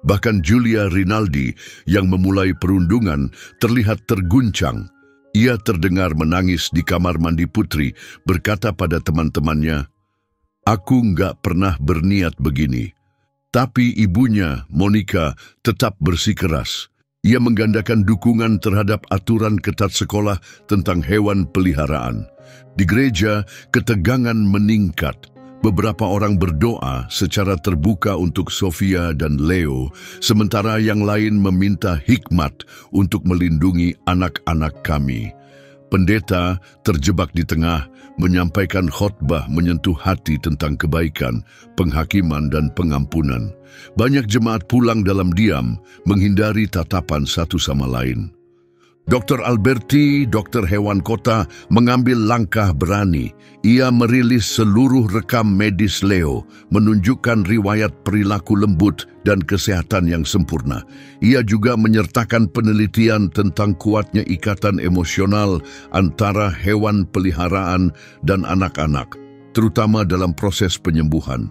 Bahkan Julia Rinaldi yang memulai perundungan terlihat terguncang. Ia terdengar menangis di kamar mandi putri, berkata pada teman-temannya, "Aku nggak pernah berniat begini." Tapi ibunya, Monica, tetap bersikeras. Ia menggandakan dukungan terhadap aturan ketat sekolah tentang hewan peliharaan. Di gereja, ketegangan meningkat. Beberapa orang berdoa secara terbuka untuk Sofia dan Leo, sementara yang lain meminta hikmat untuk melindungi anak-anak kami. Pendeta terjebak di tengah, menyampaikan khotbah menyentuh hati tentang kebaikan, penghakiman dan pengampunan. Banyak jemaat pulang dalam diam, menghindari tatapan satu sama lain. Dr. Alberti, dokter hewan kota, mengambil langkah berani. Ia merilis seluruh rekam medis Leo, menunjukkan riwayat perilaku lembut dan kesehatan yang sempurna. Ia juga menyertakan penelitian tentang kuatnya ikatan emosional antara hewan peliharaan dan anak-anak, terutama dalam proses penyembuhan.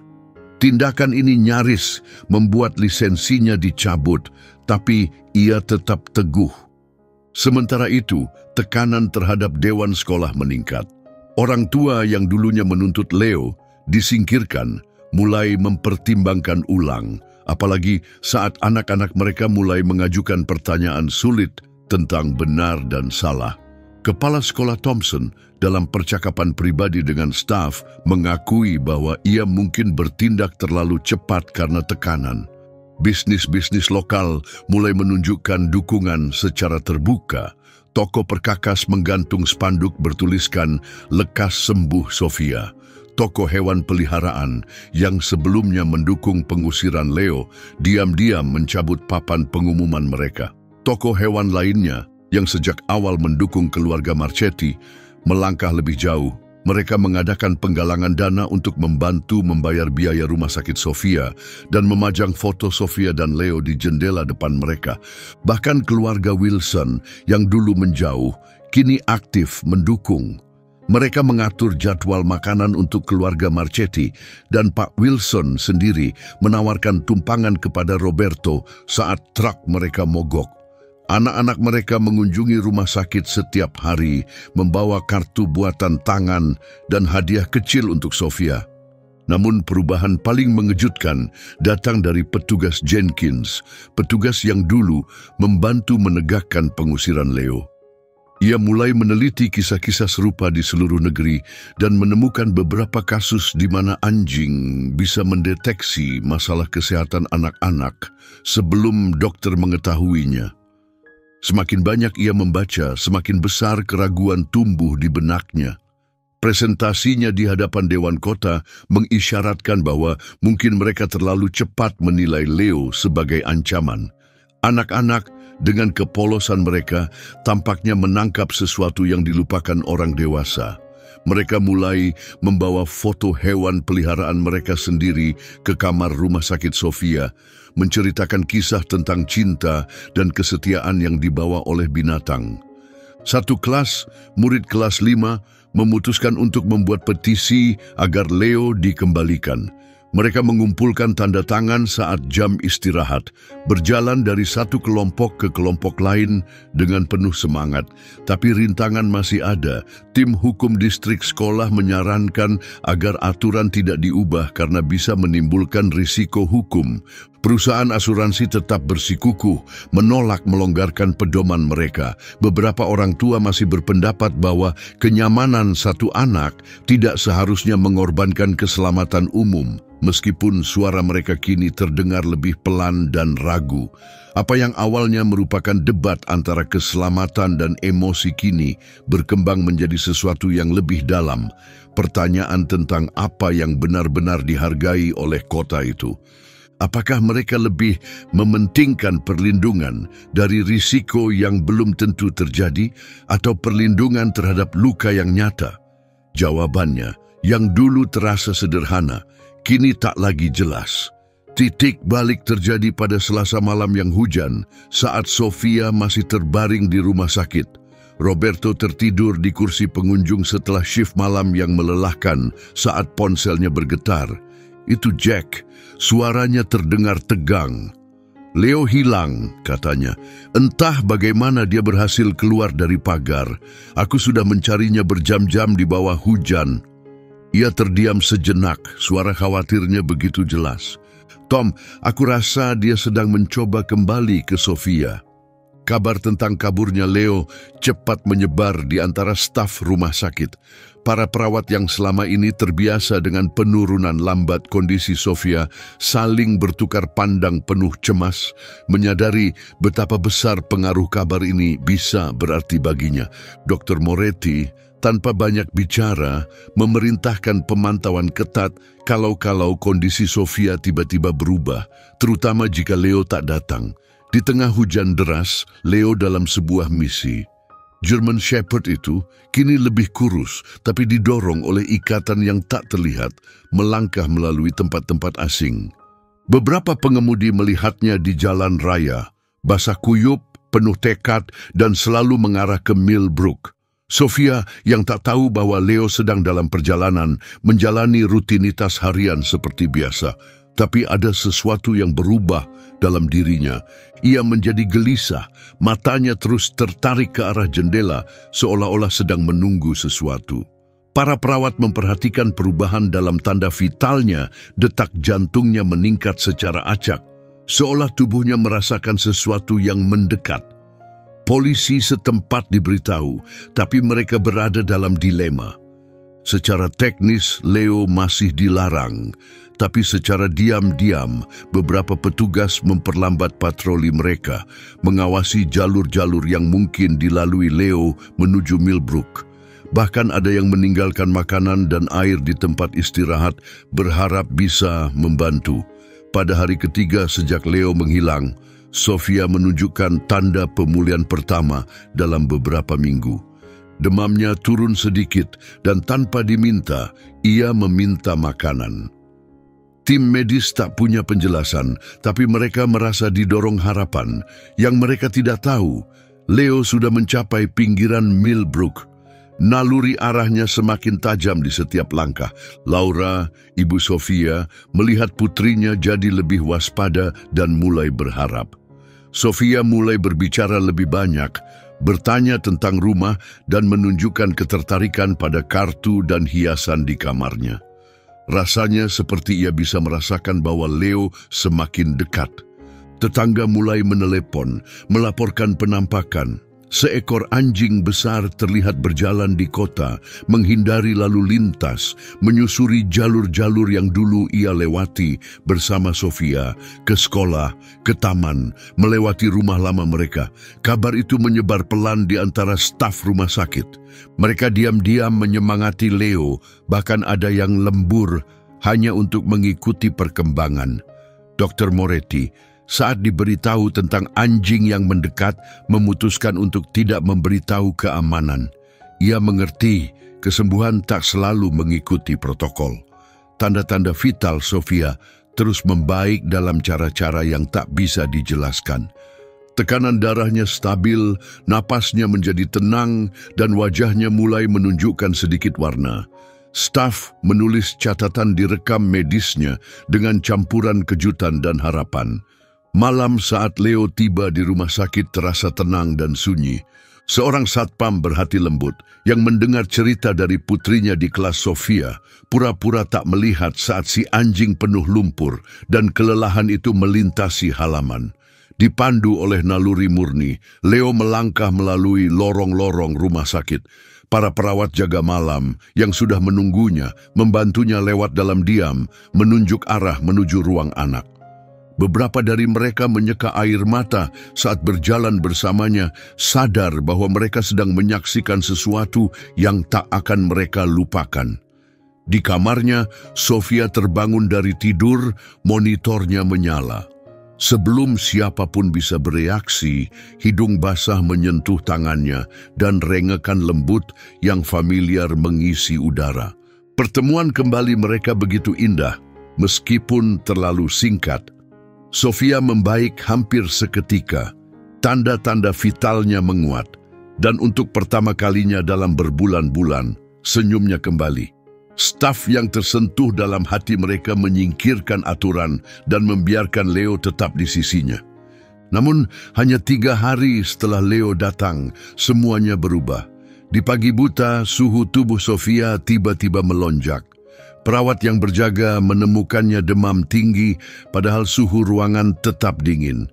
Tindakan ini nyaris membuat lisensinya dicabut, tapi ia tetap teguh. Sementara itu, tekanan terhadap dewan sekolah meningkat. Orang tua yang dulunya menuntut Leo disingkirkan, mulai mempertimbangkan ulang, apalagi saat anak-anak mereka mulai mengajukan pertanyaan sulit tentang benar dan salah. Kepala sekolah Thompson dalam percakapan pribadi dengan staf mengakui bahwa ia mungkin bertindak terlalu cepat karena tekanan. Bisnis-bisnis lokal mulai menunjukkan dukungan secara terbuka. Toko perkakas menggantung spanduk bertuliskan "Lekas Sembuh Sofia". Toko hewan peliharaan yang sebelumnya mendukung pengusiran Leo diam-diam mencabut papan pengumuman mereka. Toko hewan lainnya yang sejak awal mendukung keluarga Marchetti melangkah lebih jauh. Mereka mengadakan penggalangan dana untuk membantu membayar biaya rumah sakit Sofia dan memajang foto Sofia dan Leo di jendela depan mereka. Bahkan keluarga Wilson yang dulu menjauh, kini aktif mendukung. Mereka mengatur jadwal makanan untuk keluarga Marchetti dan Pak Wilson sendiri menawarkan tumpangan kepada Roberto saat truk mereka mogok. Anak-anak mereka mengunjungi rumah sakit setiap hari, membawa kartu buatan tangan dan hadiah kecil untuk Sofia. Namun perubahan paling mengejutkan datang dari petugas Jenkins, petugas yang dulu membantu menegakkan pengusiran Leo. Ia mulai meneliti kisah-kisah serupa di seluruh negeri dan menemukan beberapa kasus di mana anjing bisa mendeteksi masalah kesehatan anak-anak sebelum dokter mengetahuinya. Semakin banyak ia membaca, semakin besar keraguan tumbuh di benaknya. Presentasinya di hadapan Dewan Kota mengisyaratkan bahwa mungkin mereka terlalu cepat menilai Leo sebagai ancaman. Anak-anak dengan kepolosan mereka tampaknya menangkap sesuatu yang dilupakan orang dewasa. Mereka mulai membawa foto hewan peliharaan mereka sendiri ke kamar rumah sakit Sofia, menceritakan kisah tentang cinta dan kesetiaan yang dibawa oleh binatang. Satu kelas, murid kelas 5, memutuskan untuk membuat petisi agar Leo dikembalikan. Mereka mengumpulkan tanda tangan saat jam istirahat, berjalan dari satu kelompok ke kelompok lain dengan penuh semangat. Tapi rintangan masih ada. Tim hukum distrik sekolah menyarankan agar aturan tidak diubah karena bisa menimbulkan risiko hukum. Perusahaan asuransi tetap bersikukuh menolak melonggarkan pedoman mereka. Beberapa orang tua masih berpendapat bahwa kenyamanan satu anak tidak seharusnya mengorbankan keselamatan umum. Meskipun suara mereka kini terdengar lebih pelan dan ragu, apa yang awalnya merupakan debat antara keselamatan dan emosi kini berkembang menjadi sesuatu yang lebih dalam, pertanyaan tentang apa yang benar-benar dihargai oleh kota itu. Apakah mereka lebih mementingkan perlindungan dari risiko yang belum tentu terjadi atau perlindungan terhadap luka yang nyata? Jawabannya, yang dulu terasa sederhana, kini tak lagi jelas. Titik balik terjadi pada Selasa malam yang hujan saat Sofia masih terbaring di rumah sakit. Roberto tertidur di kursi pengunjung setelah shift malam yang melelahkan saat ponselnya bergetar. Itu Jack, suaranya terdengar tegang. "Leo hilang," katanya. "Entah bagaimana dia berhasil keluar dari pagar. Aku sudah mencarinya berjam-jam di bawah hujan." Ia terdiam sejenak, suara khawatirnya begitu jelas. "Tom, aku rasa dia sedang mencoba kembali ke Sofia." Kabar tentang kaburnya Leo cepat menyebar di antara staf rumah sakit. Para perawat yang selama ini terbiasa dengan penurunan lambat kondisi Sofia saling bertukar pandang penuh cemas, menyadari betapa besar pengaruh kabar ini bisa berarti baginya. Dr. Moretti tanpa banyak bicara, memerintahkan pemantauan ketat kalau-kalau kondisi Sofia tiba-tiba berubah, terutama jika Leo tak datang. Di tengah hujan deras, Leo dalam sebuah misi. German Shepherd itu kini lebih kurus, tapi didorong oleh ikatan yang tak terlihat, melangkah melalui tempat-tempat asing. Beberapa pengemudi melihatnya di jalan raya, basah kuyup, penuh tekad, dan selalu mengarah ke Millbrook. Sofia yang tak tahu bahwa Leo sedang dalam perjalanan menjalani rutinitas harian seperti biasa. Tapi ada sesuatu yang berubah dalam dirinya. Ia menjadi gelisah, matanya terus tertarik ke arah jendela seolah-olah sedang menunggu sesuatu. Para perawat memperhatikan perubahan dalam tanda vitalnya, detak jantungnya meningkat secara acak, seolah tubuhnya merasakan sesuatu yang mendekat. Polisi setempat diberitahu, tapi mereka berada dalam dilema. Secara teknis, Leo masih dilarang, tapi secara diam-diam, beberapa petugas memperlambat patroli mereka, mengawasi jalur-jalur yang mungkin dilalui Leo menuju Millbrook. Bahkan ada yang meninggalkan makanan dan air di tempat istirahat, berharap bisa membantu. Pada hari ketiga sejak Leo menghilang, Sofia menunjukkan tanda pemulihan pertama dalam beberapa minggu. Demamnya turun sedikit dan tanpa diminta, ia meminta makanan. Tim medis tak punya penjelasan, tapi mereka merasa didorong harapan. Yang mereka tidak tahu, Leo sudah mencapai pinggiran Millbrook. Naluri arahnya semakin tajam di setiap langkah. Laura, ibu Sofia, melihat putrinya jadi lebih waspada dan mulai berharap. Sofia mulai berbicara lebih banyak, bertanya tentang rumah dan menunjukkan ketertarikan pada kartu dan hiasan di kamarnya. Rasanya seperti ia bisa merasakan bahwa Leo semakin dekat. Tetangga mulai menelepon, melaporkan penampakan. Seekor anjing besar terlihat berjalan di kota, menghindari lalu lintas, menyusuri jalur-jalur yang dulu ia lewati bersama Sofia, ke sekolah, ke taman, melewati rumah lama mereka. Kabar itu menyebar pelan di antara staf rumah sakit. Mereka diam-diam menyemangati Leo, bahkan ada yang lembur hanya untuk mengikuti perkembangan. Dr. Moretti, saat diberitahu tentang anjing yang mendekat, memutuskan untuk tidak memberitahu keamanan. Ia mengerti kesembuhan tak selalu mengikuti protokol. Tanda-tanda vital Sofia terus membaik dalam cara-cara yang tak bisa dijelaskan. Tekanan darahnya stabil, napasnya menjadi tenang, dan wajahnya mulai menunjukkan sedikit warna. Staf menulis catatan di rekam medisnya dengan campuran kejutan dan harapan. Malam saat Leo tiba di rumah sakit terasa tenang dan sunyi. Seorang satpam berhati lembut yang mendengar cerita dari putrinya di kelas Sofia pura-pura tak melihat saat si anjing penuh lumpur dan kelelahan itu melintasi halaman. Dipandu oleh naluri murni, Leo melangkah melalui lorong-lorong rumah sakit. Para perawat jaga malam yang sudah menunggunya membantunya lewat dalam diam, menunjuk arah menuju ruang anak. Beberapa dari mereka menyeka air mata saat berjalan bersamanya, sadar bahwa mereka sedang menyaksikan sesuatu yang tak akan mereka lupakan. Di kamarnya, Sofia terbangun dari tidur, monitornya menyala. Sebelum siapapun bisa bereaksi, hidung basah menyentuh tangannya dan rengekan lembut yang familiar mengisi udara. Pertemuan kembali mereka begitu indah, meskipun terlalu singkat. Sofia membaik hampir seketika, tanda-tanda vitalnya menguat, dan untuk pertama kalinya dalam berbulan-bulan, senyumnya kembali. Staf yang tersentuh dalam hati mereka menyingkirkan aturan dan membiarkan Leo tetap di sisinya. Namun, hanya 3 hari setelah Leo datang, semuanya berubah. Di pagi buta, suhu tubuh Sofia tiba-tiba melonjak. Perawat yang berjaga menemukannya demam tinggi, padahal suhu ruangan tetap dingin.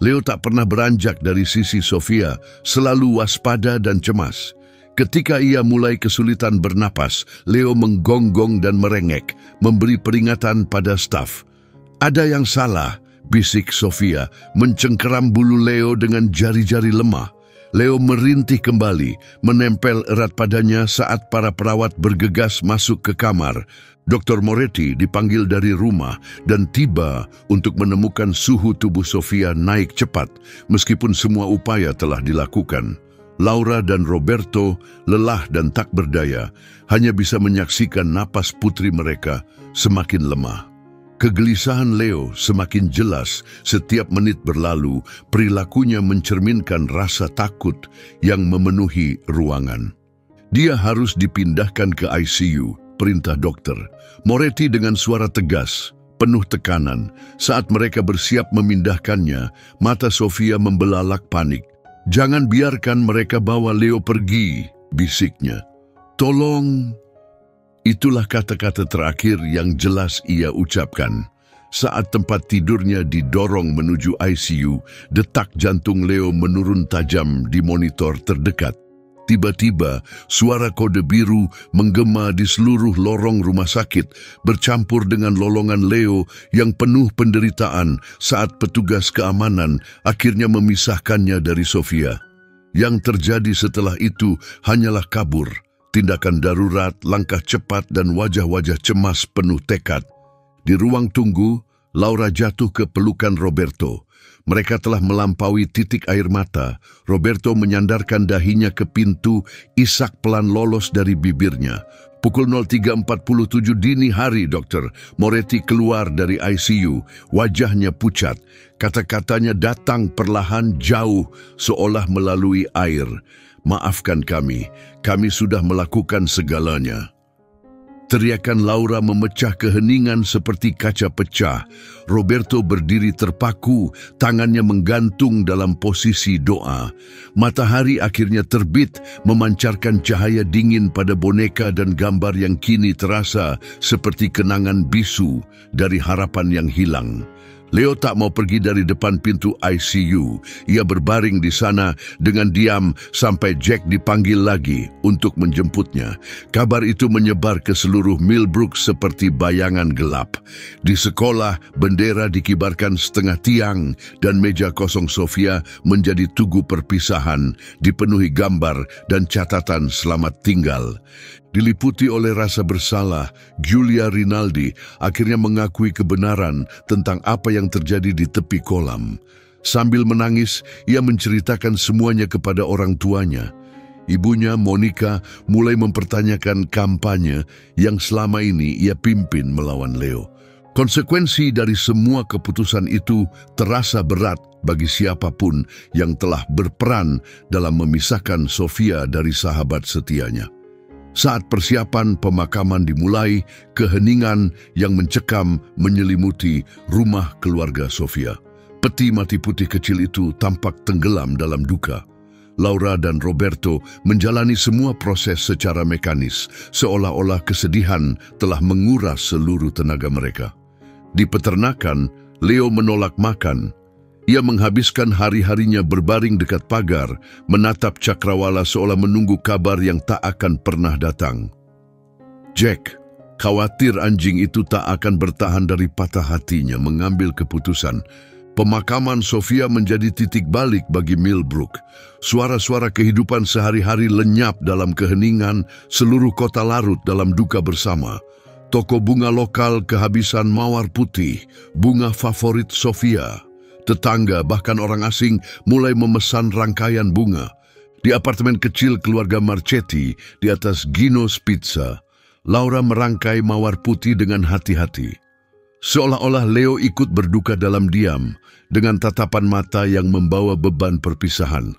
Leo tak pernah beranjak dari sisi Sofia, selalu waspada dan cemas. Ketika ia mulai kesulitan bernapas, Leo menggonggong dan merengek, memberi peringatan pada staf. "Ada yang salah," bisik Sofia, mencengkeram bulu Leo dengan jari-jari lemah. Leo merintih kembali, menempel erat padanya saat para perawat bergegas masuk ke kamar. Dr. Moretti dipanggil dari rumah dan tiba untuk menemukan suhu tubuh Sofia naik cepat, meskipun semua upaya telah dilakukan. Laura dan Roberto, lelah dan tak berdaya, hanya bisa menyaksikan napas putri mereka semakin lemah. Kegelisahan Leo semakin jelas setiap menit berlalu, perilakunya mencerminkan rasa takut yang memenuhi ruangan. "Dia harus dipindahkan ke ICU," perintah dokter. Moretti dengan suara tegas, penuh tekanan. Saat mereka bersiap memindahkannya, mata Sofia membelalak panik. "Jangan biarkan mereka bawa Leo pergi," bisiknya. "Tolong." Itulah kata-kata terakhir yang jelas ia ucapkan. Saat tempat tidurnya didorong menuju ICU, detak jantung Leo menurun tajam di monitor terdekat. Tiba-tiba, suara kode biru menggema di seluruh lorong rumah sakit, bercampur dengan lolongan Leo yang penuh penderitaan saat petugas keamanan akhirnya memisahkannya dari Sofia. Yang terjadi setelah itu hanyalah kabur. Tindakan darurat, langkah cepat, dan wajah-wajah cemas penuh tekad. Di ruang tunggu, Laura jatuh ke pelukan Roberto. Mereka telah melampaui titik air mata. Roberto menyandarkan dahinya ke pintu, isak pelan lolos dari bibirnya. Pukul 03.47 dini hari, dokter. Moretti keluar dari ICU, wajahnya pucat. Kata-katanya datang perlahan jauh, seolah melalui air. "Maafkan kami sudah melakukan segalanya." Teriakan Laura memecah keheningan seperti kaca pecah. Roberto berdiri terpaku, tangannya menggantung dalam posisi doa. Matahari akhirnya terbit, memancarkan cahaya dingin pada boneka dan gambar yang kini terasa seperti kenangan bisu dari harapan yang hilang. Leo tak mau pergi dari depan pintu ICU. Ia berbaring di sana dengan diam sampai Jack dipanggil lagi untuk menjemputnya. Kabar itu menyebar ke seluruh Millbrook seperti bayangan gelap. Di sekolah, bendera dikibarkan setengah tiang dan meja kosong Sofia menjadi tugu perpisahan, dipenuhi gambar dan catatan selamat tinggal. Diliputi oleh rasa bersalah, Giulia Rinaldi akhirnya mengakui kebenaran tentang apa yang terjadi di tepi kolam. Sambil menangis, ia menceritakan semuanya kepada orang tuanya. Ibunya, Monica, mulai mempertanyakan kampanye yang selama ini ia pimpin melawan Leo. Konsekuensi dari semua keputusan itu terasa berat bagi siapapun yang telah berperan dalam memisahkan Sofia dari sahabat setianya. Saat persiapan pemakaman dimulai, keheningan yang mencekam menyelimuti rumah keluarga Sofia. Peti mati putih kecil itu tampak tenggelam dalam duka. Laura dan Roberto menjalani semua proses secara mekanis, seolah-olah kesedihan telah menguras seluruh tenaga mereka. Di peternakan, Leo menolak makan. Ia menghabiskan hari-harinya berbaring dekat pagar, menatap cakrawala seolah menunggu kabar yang tak akan pernah datang. Jack, khawatir anjing itu tak akan bertahan dari patah hatinya mengambil keputusan. Pemakaman Sofia menjadi titik balik bagi Millbrook. Suara-suara kehidupan sehari-hari lenyap dalam keheningan, seluruh kota larut dalam duka bersama. Toko bunga lokal kehabisan mawar putih, bunga favorit Sofia. Tetangga, bahkan orang asing, mulai memesan rangkaian bunga. Di apartemen kecil keluarga Marchetti, di atas Gino's Pizza, Laura merangkai mawar putih dengan hati-hati. Seolah-olah Leo ikut berduka dalam diam, dengan tatapan mata yang membawa beban perpisahan.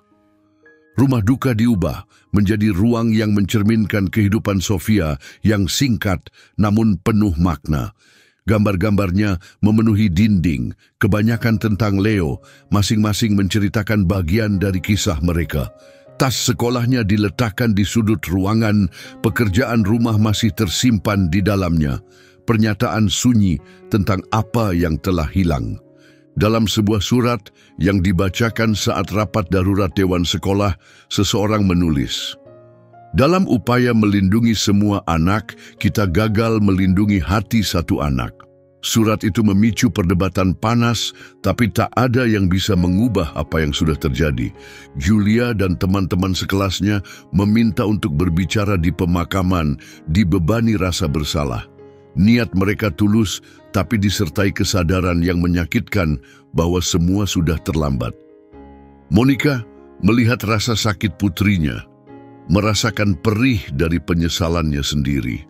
Rumah duka diubah menjadi ruang yang mencerminkan kehidupan Sofia yang singkat namun penuh makna. Gambar-gambarnya memenuhi dinding, kebanyakan tentang Leo, masing-masing menceritakan bagian dari kisah mereka. Tas sekolahnya diletakkan di sudut ruangan, pekerjaan rumah masih tersimpan di dalamnya. Pernyataan sunyi tentang apa yang telah hilang. Dalam sebuah surat yang dibacakan saat rapat darurat Dewan Sekolah, seseorang menulis, "Dalam upaya melindungi semua anak, kita gagal melindungi hati satu anak." Surat itu memicu perdebatan panas, tapi tak ada yang bisa mengubah apa yang sudah terjadi. Julia dan teman-teman sekelasnya meminta untuk berbicara di pemakaman, dibebani rasa bersalah. Niat mereka tulus, tapi disertai kesadaran yang menyakitkan bahwa semua sudah terlambat. Monica melihat rasa sakit putrinya, merasakan perih dari penyesalannya sendiri.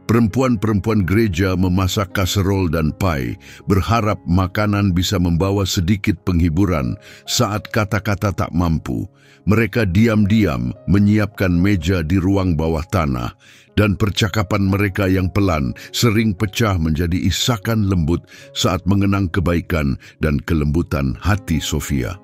Perempuan-perempuan gereja memasak kaserol dan pai, berharap makanan bisa membawa sedikit penghiburan saat kata-kata tak mampu. Mereka diam-diam menyiapkan meja di ruang bawah tanah, dan percakapan mereka yang pelan sering pecah menjadi isakan lembut saat mengenang kebaikan dan kelembutan hati Sofia.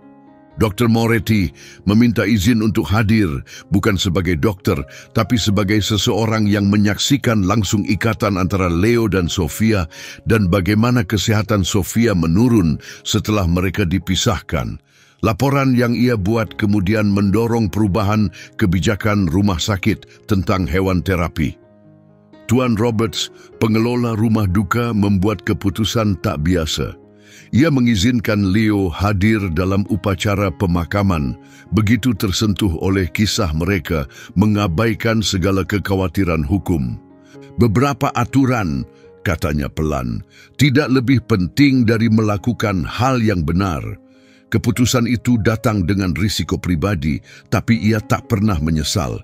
Dr. Moretti meminta izin untuk hadir, bukan sebagai dokter, tapi sebagai seseorang yang menyaksikan langsung ikatan antara Leo dan Sofia dan bagaimana kesehatan Sofia menurun setelah mereka dipisahkan. Laporan yang ia buat kemudian mendorong perubahan kebijakan rumah sakit tentang hewan terapi. Tuan Roberts, pengelola rumah duka, membuat keputusan tak biasa. Ia mengizinkan Leo hadir dalam upacara pemakaman, begitu tersentuh oleh kisah mereka, mengabaikan segala kekhawatiran hukum. Beberapa aturan, katanya pelan, tidak lebih penting dari melakukan hal yang benar. Keputusan itu datang dengan risiko pribadi, tapi ia tak pernah menyesal.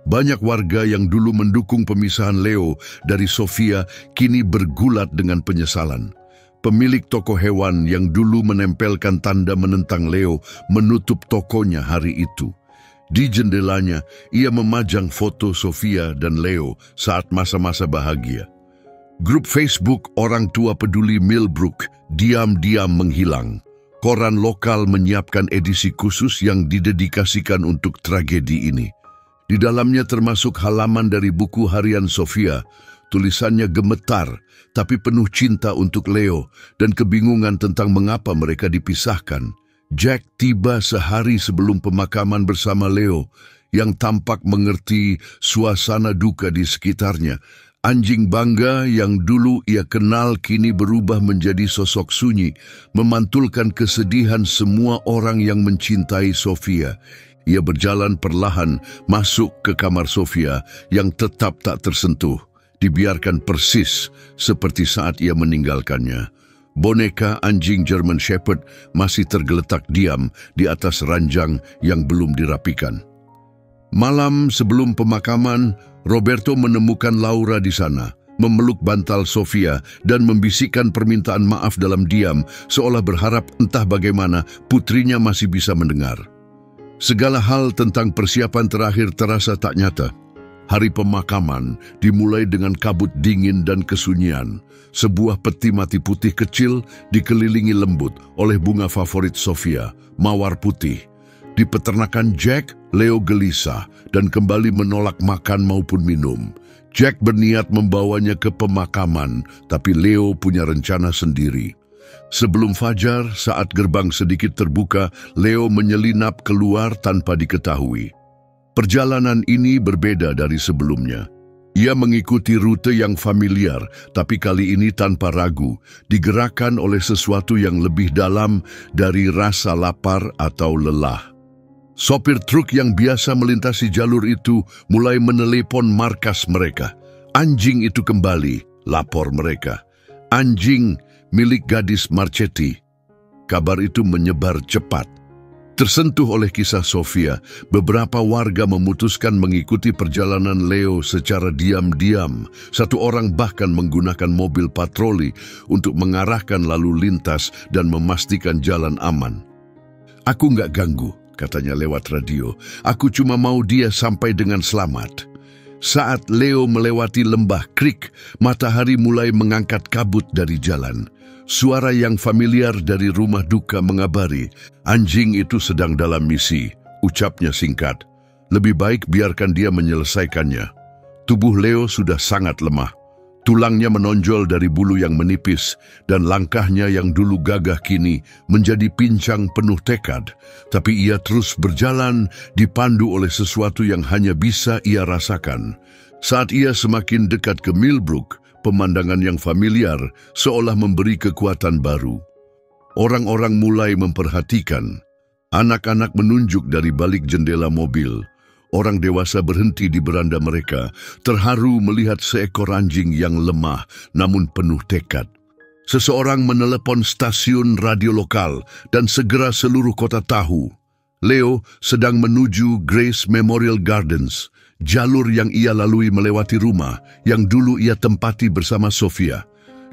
Banyak warga yang dulu mendukung pemisahan Leo dari Sofia kini bergulat dengan penyesalan. Pemilik toko hewan yang dulu menempelkan tanda menentang Leo menutup tokonya hari itu. Di jendelanya, ia memajang foto Sofia dan Leo saat masa-masa bahagia. Grup Facebook Orang Tua Peduli Millbrook diam-diam menghilang. Koran lokal menyiapkan edisi khusus yang didedikasikan untuk tragedi ini. Di dalamnya termasuk halaman dari buku harian Sofia. Tulisannya gemetar, tapi penuh cinta untuk Leo dan kebingungan tentang mengapa mereka dipisahkan. Jack tiba sehari sebelum pemakaman bersama Leo, yang tampak mengerti suasana duka di sekitarnya. Anjing bangga yang dulu ia kenal kini berubah menjadi sosok sunyi, memantulkan kesedihan semua orang yang mencintai Sofia. Ia berjalan perlahan masuk ke kamar Sofia yang tetap tak tersentuh. Dibiarkan persis seperti saat ia meninggalkannya. Boneka anjing German Shepherd masih tergeletak diam di atas ranjang yang belum dirapikan. Malam sebelum pemakaman, Roberto menemukan Laura di sana, memeluk bantal Sofia dan membisikkan permintaan maaf dalam diam, seolah berharap entah bagaimana putrinya masih bisa mendengar. Segala hal tentang persiapan terakhir terasa tak nyata. Hari pemakaman dimulai dengan kabut dingin dan kesunyian. Sebuah peti mati putih kecil dikelilingi lembut oleh bunga favorit Sofia, mawar putih. Di peternakan Jack, Leo gelisah dan kembali menolak makan maupun minum. Jack berniat membawanya ke pemakaman, tapi Leo punya rencana sendiri. Sebelum fajar, saat gerbang sedikit terbuka, Leo menyelinap keluar tanpa diketahui. Perjalanan ini berbeda dari sebelumnya. Ia mengikuti rute yang familiar, tapi kali ini tanpa ragu, digerakkan oleh sesuatu yang lebih dalam dari rasa lapar atau lelah. Sopir truk yang biasa melintasi jalur itu mulai menelepon markas mereka. Anjing itu kembali, lapor mereka. Anjing milik gadis Marchetti. Kabar itu menyebar cepat. Tersentuh oleh kisah Sofia, beberapa warga memutuskan mengikuti perjalanan Leo secara diam-diam. Satu orang bahkan menggunakan mobil patroli untuk mengarahkan lalu lintas dan memastikan jalan aman. "Aku nggak ganggu," katanya lewat radio. "Aku cuma mau dia sampai dengan selamat." Saat Leo melewati lembah Creek, matahari mulai mengangkat kabut dari jalan. Suara yang familiar dari rumah duka mengabari, anjing itu sedang dalam misi. Ucapnya singkat, lebih baik biarkan dia menyelesaikannya. Tubuh Leo sudah sangat lemah. Tulangnya menonjol dari bulu yang menipis, dan langkahnya yang dulu gagah kini menjadi pincang penuh tekad. Tapi ia terus berjalan, dipandu oleh sesuatu yang hanya bisa ia rasakan. Saat ia semakin dekat ke Millbrook, pemandangan yang familiar seolah memberi kekuatan baru. Orang-orang mulai memperhatikan. Anak-anak menunjuk dari balik jendela mobil. Orang dewasa berhenti di beranda mereka, terharu melihat seekor anjing yang lemah namun penuh tekad. Seseorang menelepon stasiun radio lokal dan segera seluruh kota tahu. Leo sedang menuju Grace Memorial Gardens, jalur yang ia lalui melewati rumah yang dulu ia tempati bersama Sofia.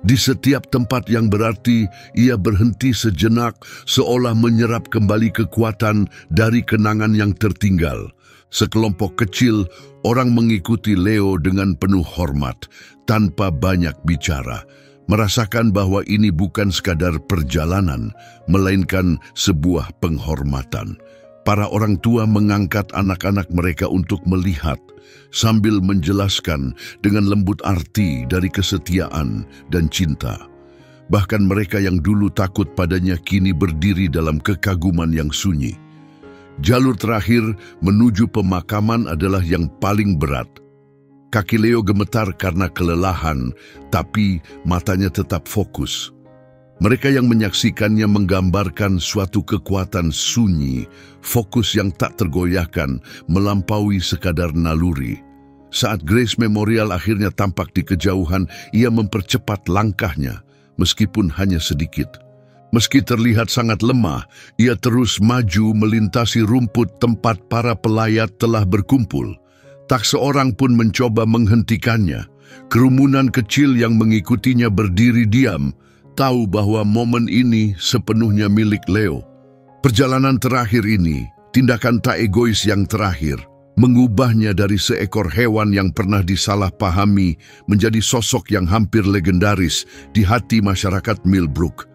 Di setiap tempat yang berarti, ia berhenti sejenak seolah menyerap kembali kekuatan dari kenangan yang tertinggal. Sekelompok kecil orang mengikuti Leo dengan penuh hormat, tanpa banyak bicara, merasakan bahwa ini bukan sekadar perjalanan, melainkan sebuah penghormatan. Para orang tua mengangkat anak-anak mereka untuk melihat, sambil menjelaskan dengan lembut arti dari kesetiaan dan cinta. Bahkan mereka yang dulu takut padanya kini berdiri dalam kekaguman yang sunyi. Jalur terakhir menuju pemakaman adalah yang paling berat. Kaki Leo gemetar karena kelelahan, tapi matanya tetap fokus. Mereka yang menyaksikannya menggambarkan suatu kekuatan sunyi, fokus yang tak tergoyahkan, melampaui sekadar naluri. Saat Grace Memorial akhirnya tampak di kejauhan, ia mempercepat langkahnya, meskipun hanya sedikit. Meski terlihat sangat lemah, ia terus maju melintasi rumput tempat para pelayat telah berkumpul. Tak seorang pun mencoba menghentikannya. Kerumunan kecil yang mengikutinya berdiri diam, tahu bahwa momen ini sepenuhnya milik Leo. Perjalanan terakhir ini, tindakan tak egois yang terakhir, mengubahnya dari seekor hewan yang pernah disalahpahami menjadi sosok yang hampir legendaris di hati masyarakat Millbrook.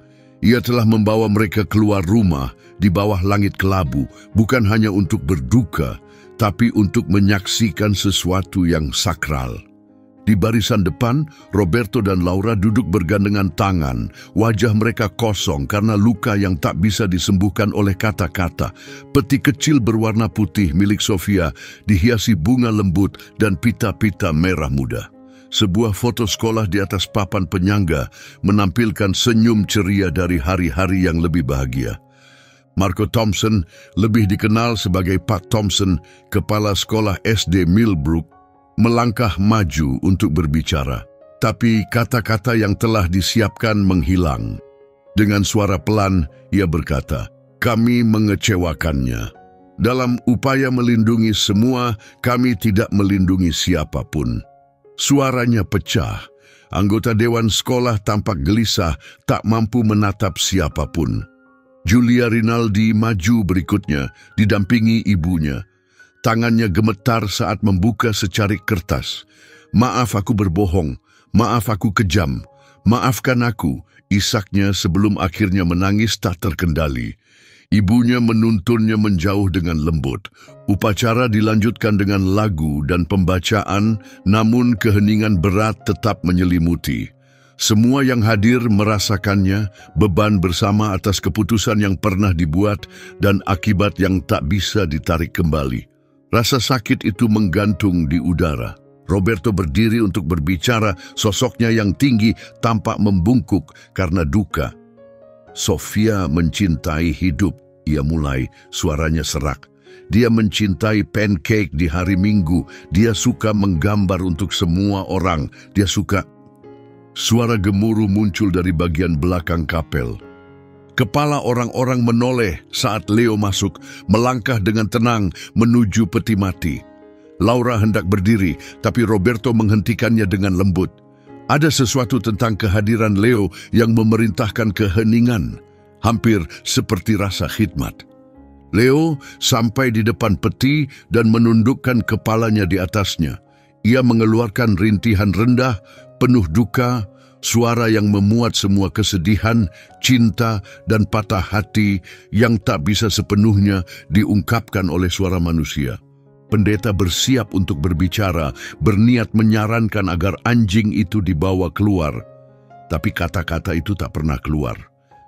Ia telah membawa mereka keluar rumah di bawah langit kelabu, bukan hanya untuk berduka, tapi untuk menyaksikan sesuatu yang sakral. Di barisan depan, Roberto dan Laura duduk bergandengan tangan. Wajah mereka kosong karena luka yang tak bisa disembuhkan oleh kata-kata. Peti kecil berwarna putih milik Sofia dihiasi bunga lembut dan pita-pita merah muda. Sebuah foto sekolah di atas papan penyangga menampilkan senyum ceria dari hari-hari yang lebih bahagia. Marco Thompson, lebih dikenal sebagai Pak Thompson, kepala sekolah SD Millbrook, melangkah maju untuk berbicara. Tapi kata-kata yang telah disiapkan menghilang. Dengan suara pelan, ia berkata, "Kami mengecewakannya. Dalam upaya melindungi semua, kami tidak melindungi siapapun." Suaranya pecah. Anggota Dewan Sekolah tampak gelisah, tak mampu menatap siapapun. Julia Rinaldi maju berikutnya, didampingi ibunya. Tangannya gemetar saat membuka secarik kertas. "Maaf aku berbohong, maaf aku kejam, maafkan aku," isaknya sebelum akhirnya menangis tak terkendali. Ibunya menuntunnya menjauh dengan lembut. Upacara dilanjutkan dengan lagu dan pembacaan, namun keheningan berat tetap menyelimuti. Semua yang hadir merasakannya, beban bersama atas keputusan yang pernah dibuat dan akibat yang tak bisa ditarik kembali. Rasa sakit itu menggantung di udara. Roberto berdiri untuk berbicara, sosoknya yang tinggi tampak membungkuk karena duka. "Sofia mencintai hidup," ia mulai, suaranya serak. "Dia mencintai pancake di hari Minggu. Dia suka menggambar untuk semua orang. Dia suka..." Suara gemuruh muncul dari bagian belakang kapel. Kepala orang-orang menoleh saat Leo masuk, melangkah dengan tenang menuju peti mati. Laura hendak berdiri, tapi Roberto menghentikannya dengan lembut. Ada sesuatu tentang kehadiran Leo yang memerintahkan keheningan, hampir seperti rasa khidmat. Leo sampai di depan peti dan menundukkan kepalanya di atasnya. Ia mengeluarkan rintihan rendah, penuh duka, suara yang memuat semua kesedihan, cinta, dan patah hati yang tak bisa sepenuhnya diungkapkan oleh suara manusia. Pendeta bersiap untuk berbicara, berniat menyarankan agar anjing itu dibawa keluar. Tapi kata-kata itu tak pernah keluar.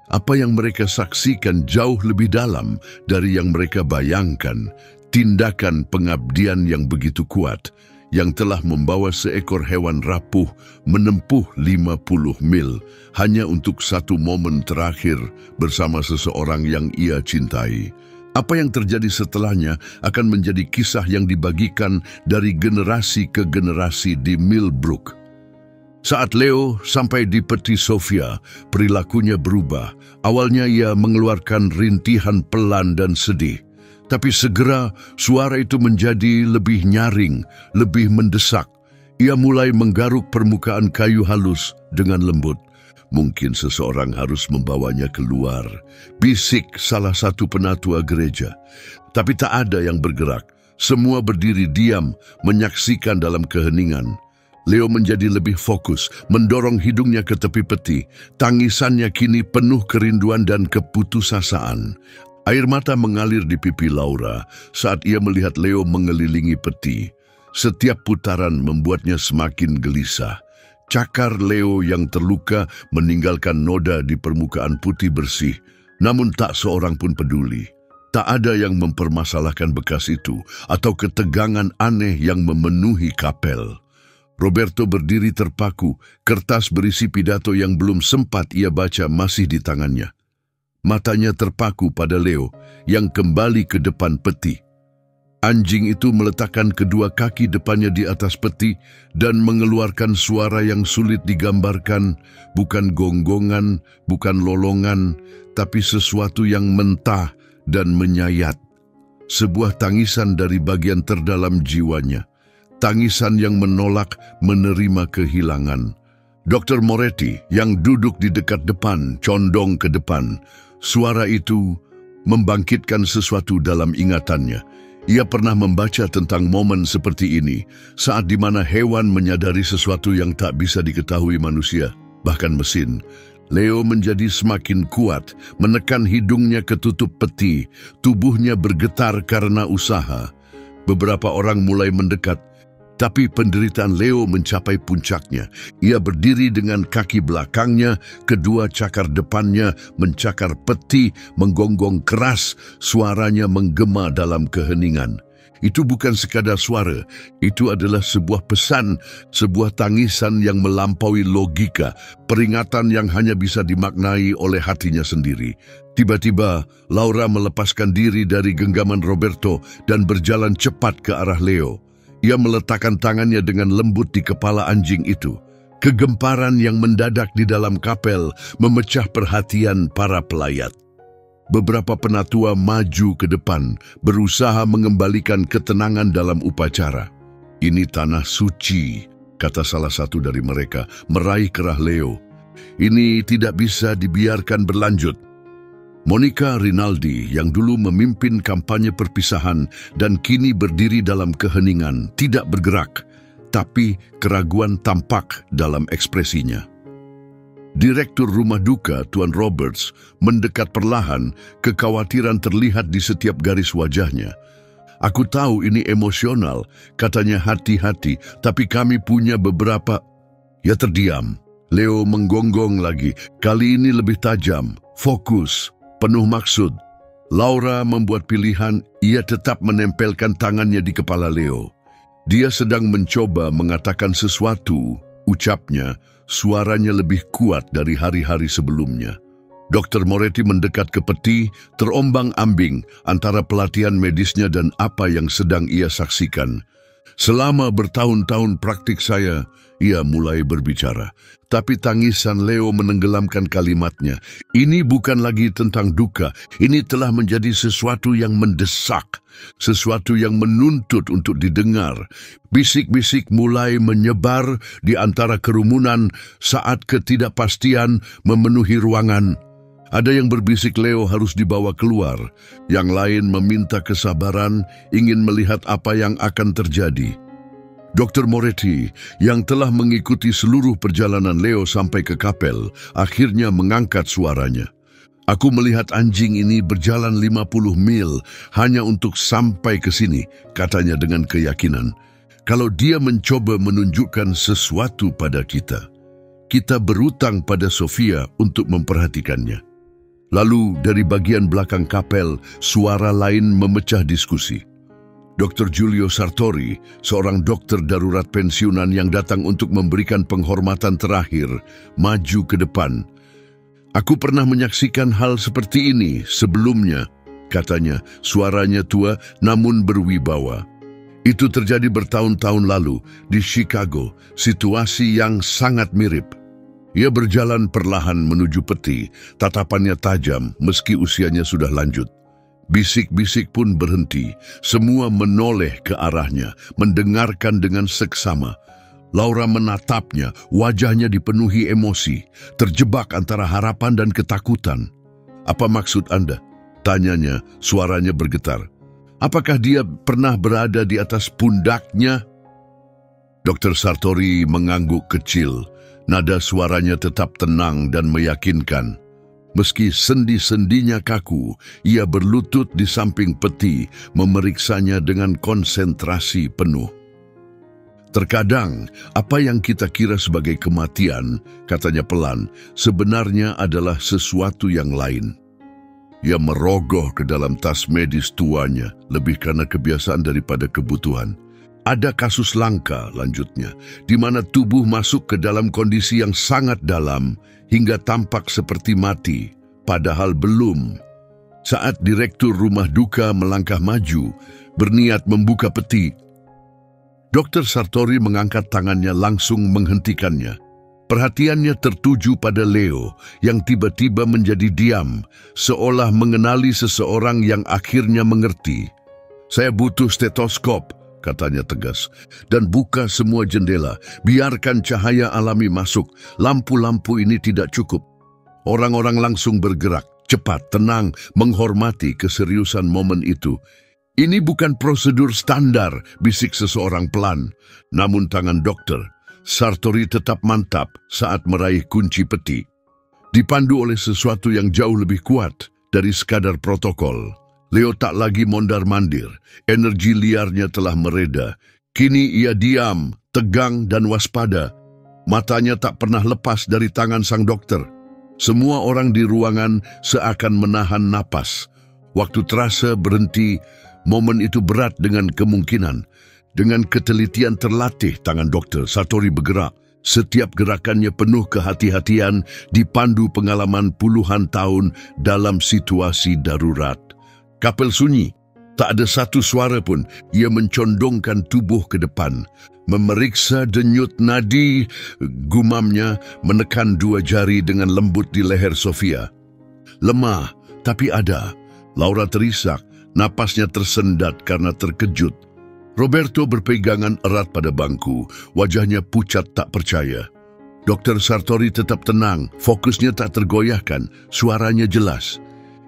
Apa yang mereka saksikan jauh lebih dalam dari yang mereka bayangkan. Tindakan pengabdian yang begitu kuat, yang telah membawa seekor hewan rapuh menempuh 50 mil hanya untuk satu momen terakhir bersama seseorang yang ia cintai. Apa yang terjadi setelahnya akan menjadi kisah yang dibagikan dari generasi ke generasi di Millbrook. Saat Leo sampai di peti Sofia, perilakunya berubah. Awalnya ia mengeluarkan rintihan pelan dan sedih. Tapi segera suara itu menjadi lebih nyaring, lebih mendesak. Ia mulai menggaruk permukaan kayu halus dengan lembut. "Mungkin seseorang harus membawanya keluar," bisik salah satu penatua gereja. Tapi tak ada yang bergerak. Semua berdiri diam, menyaksikan dalam keheningan. Leo menjadi lebih fokus, mendorong hidungnya ke tepi peti. Tangisannya kini penuh kerinduan dan keputusasaan. Air mata mengalir di pipi Laura saat ia melihat Leo mengelilingi peti. Setiap putaran membuatnya semakin gelisah. Cakar Leo yang terluka meninggalkan noda di permukaan putih bersih, namun tak seorang pun peduli. Tak ada yang mempermasalahkan bekas itu atau ketegangan aneh yang memenuhi kapel. Roberto berdiri terpaku, kertas berisi pidato yang belum sempat ia baca masih di tangannya. Matanya terpaku pada Leo yang kembali ke depan peti. Anjing itu meletakkan kedua kaki depannya di atas peti dan mengeluarkan suara yang sulit digambarkan, bukan gonggongan, bukan lolongan, tapi sesuatu yang mentah dan menyayat. Sebuah tangisan dari bagian terdalam jiwanya, tangisan yang menolak menerima kehilangan. Dr. Moretti yang duduk di dekat depan, condong ke depan. Suara itu membangkitkan sesuatu dalam ingatannya. Ia pernah membaca tentang momen seperti ini, saat di mana hewan menyadari sesuatu yang tak bisa diketahui manusia, bahkan mesin. Leo menjadi semakin kuat, menekan hidungnya ke tutup peti, tubuhnya bergetar karena usaha. Beberapa orang mulai mendekat, tapi penderitaan Leo mencapai puncaknya. Ia berdiri dengan kaki belakangnya, kedua cakar depannya mencakar peti, menggonggong keras, suaranya menggema dalam keheningan. Itu bukan sekadar suara, itu adalah sebuah pesan, sebuah tangisan yang melampaui logika, peringatan yang hanya bisa dimaknai oleh hatinya sendiri. Tiba-tiba, Laura melepaskan diri dari genggaman Roberto dan berjalan cepat ke arah Leo. Ia meletakkan tangannya dengan lembut di kepala anjing itu. Kegemparan yang mendadak di dalam kapel memecah perhatian para pelayat. Beberapa penatua maju ke depan, berusaha mengembalikan ketenangan dalam upacara. "Ini tanah suci," kata salah satu dari mereka, meraih kerah Leo. "Ini tidak bisa dibiarkan berlanjut." Monica Rinaldi yang dulu memimpin kampanye perpisahan dan kini berdiri dalam keheningan, tidak bergerak, tapi keraguan tampak dalam ekspresinya. Direktur rumah duka, Tuan Roberts, mendekat perlahan, kekhawatiran terlihat di setiap garis wajahnya. "Aku tahu ini emosional," katanya hati-hati, "tapi kami punya beberapa..." Ia terdiam. Leo menggonggong lagi, kali ini lebih tajam, fokus, penuh maksud. Laura membuat pilihan, ia tetap menempelkan tangannya di kepala Leo. Dia sedang mencoba mengatakan sesuatu, ucapnya, suaranya lebih kuat dari hari-hari sebelumnya. Dr. Moretti mendekat ke peti, terombang-ambing antara pelatihan medisnya dan apa yang sedang ia saksikan. "Selama bertahun-tahun praktik saya," ia mulai berbicara. Tapi tangisan Leo menenggelamkan kalimatnya. "Ini bukan lagi tentang duka, ini telah menjadi sesuatu yang mendesak, sesuatu yang menuntut untuk didengar." Bisik-bisik mulai menyebar di antara kerumunan saat ketidakpastian memenuhi ruangan. Ada yang berbisik Leo harus dibawa keluar, yang lain meminta kesabaran, ingin melihat apa yang akan terjadi. Dr. Moretti, yang telah mengikuti seluruh perjalanan Leo sampai ke kapel, akhirnya mengangkat suaranya. "Aku melihat anjing ini berjalan 50 mil hanya untuk sampai ke sini," katanya dengan keyakinan. "Kalau dia mencoba menunjukkan sesuatu pada kita, kita berutang pada Sofia untuk memperhatikannya." Lalu dari bagian belakang kapel, suara lain memecah diskusi. Dr. Giulio Sartori, seorang dokter darurat pensiunan yang datang untuk memberikan penghormatan terakhir, maju ke depan. "Aku pernah menyaksikan hal seperti ini sebelumnya," katanya, suaranya tua namun berwibawa. "Itu terjadi bertahun-tahun lalu di Chicago, situasi yang sangat mirip." Ia berjalan perlahan menuju peti, tatapannya tajam meski usianya sudah lanjut. Bisik-bisik pun berhenti, semua menoleh ke arahnya, mendengarkan dengan seksama. Laura menatapnya, wajahnya dipenuhi emosi, terjebak antara harapan dan ketakutan. "Apa maksud Anda?" tanyanya, suaranya bergetar. "Apakah dia pernah berada di atas pundaknya?" Dr. Sartori mengangguk kecil, nada suaranya tetap tenang dan meyakinkan. Meski sendi-sendinya kaku, ia berlutut di samping peti, memeriksanya dengan konsentrasi penuh. "Terkadang, apa yang kita kira sebagai kematian," katanya pelan, "sebenarnya adalah sesuatu yang lain." Ia merogoh ke dalam tas medis tuanya, lebih karena kebiasaan daripada kebutuhan. "Ada kasus langka," lanjutnya, "di mana tubuh masuk ke dalam kondisi yang sangat dalam hingga tampak seperti mati, padahal belum." Saat direktur rumah duka melangkah maju, berniat membuka peti, Dr. Sartori mengangkat tangannya langsung menghentikannya. Perhatiannya tertuju pada Leo yang tiba-tiba menjadi diam, seolah mengenali seseorang yang akhirnya mengerti. "Saya butuh stetoskop," katanya tegas, "dan buka semua jendela, biarkan cahaya alami masuk, lampu-lampu ini tidak cukup." Orang-orang langsung bergerak, cepat, tenang, menghormati keseriusan momen itu. "Ini bukan prosedur standar," bisik seseorang pelan. Namun tangan dokter Sartori tetap mantap saat meraih kunci peti. Dipandu oleh sesuatu yang jauh lebih kuat dari sekadar protokol, Leo tak lagi mondar-mandir, energi liarnya telah mereda. Kini ia diam, tegang dan waspada. Matanya tak pernah lepas dari tangan sang dokter. Semua orang di ruangan seakan menahan napas. Waktu terasa berhenti, momen itu berat dengan kemungkinan. Dengan ketelitian terlatih tangan dokter, Sartori bergerak. Setiap gerakannya penuh kehati-hatian, dipandu pengalaman puluhan tahun dalam situasi darurat. Kapel sunyi, tak ada satu suara pun. Ia mencondongkan tubuh ke depan, memeriksa denyut nadi, gumamnya, menekan dua jari dengan lembut di leher Sofia. Lemah, tapi ada. Laura terisak, napasnya tersendat karena terkejut. Roberto berpegangan erat pada bangku, wajahnya pucat tak percaya. Dr. Sartori tetap tenang, fokusnya tak tergoyahkan, suaranya jelas.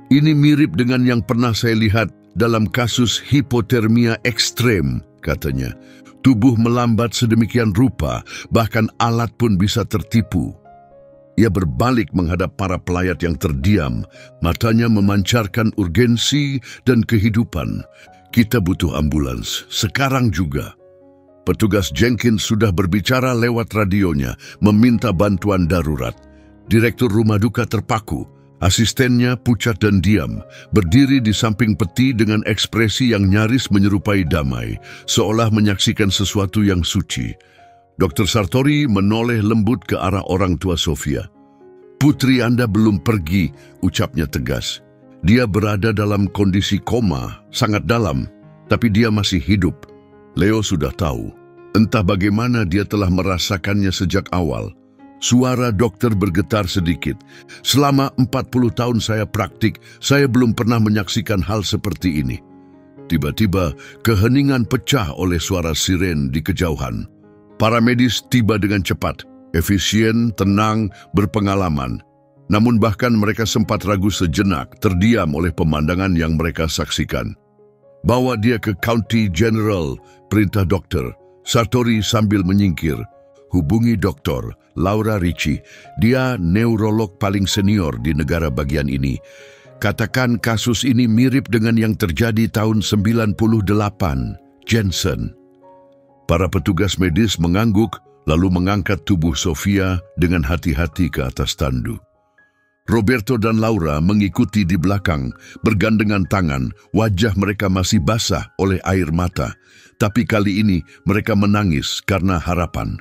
Ini mirip dengan yang pernah saya lihat dalam kasus hipotermia ekstrem, katanya. Tubuh melambat sedemikian rupa, bahkan alat pun bisa tertipu. Ia berbalik menghadap para pelayat yang terdiam, matanya memancarkan urgensi dan kehidupan. Kita butuh ambulans, sekarang juga. Petugas Jenkins sudah berbicara lewat radionya, meminta bantuan darurat. Direktur rumah duka terpaku. Asistennya pucat dan diam, berdiri di samping peti dengan ekspresi yang nyaris menyerupai damai, seolah menyaksikan sesuatu yang suci. Dr. Sartori menoleh lembut ke arah orang tua Sofia. "Putri Anda belum pergi," ucapnya tegas. "Dia berada dalam kondisi koma, sangat dalam, tapi dia masih hidup." Leo sudah tahu. Entah bagaimana dia telah merasakannya sejak awal. Suara dokter bergetar sedikit. "Selama 40 tahun saya praktik, saya belum pernah menyaksikan hal seperti ini." Tiba-tiba, keheningan pecah oleh suara siren di kejauhan. Para medis tiba dengan cepat, efisien, tenang, berpengalaman. Namun bahkan mereka sempat ragu sejenak, terdiam oleh pemandangan yang mereka saksikan. "Bawa dia ke County General," perintah dokter. Sartori sambil menyingkir. "Hubungi Dr. Laura Ritchie. Dia neurolog paling senior di negara bagian ini. Katakan kasus ini mirip dengan yang terjadi tahun 98, Jensen." Para petugas medis mengangguk, lalu mengangkat tubuh Sofia dengan hati-hati ke atas tandu. Roberto dan Laura mengikuti di belakang, bergandengan tangan, wajah mereka masih basah oleh air mata. Tapi kali ini mereka menangis karena harapan.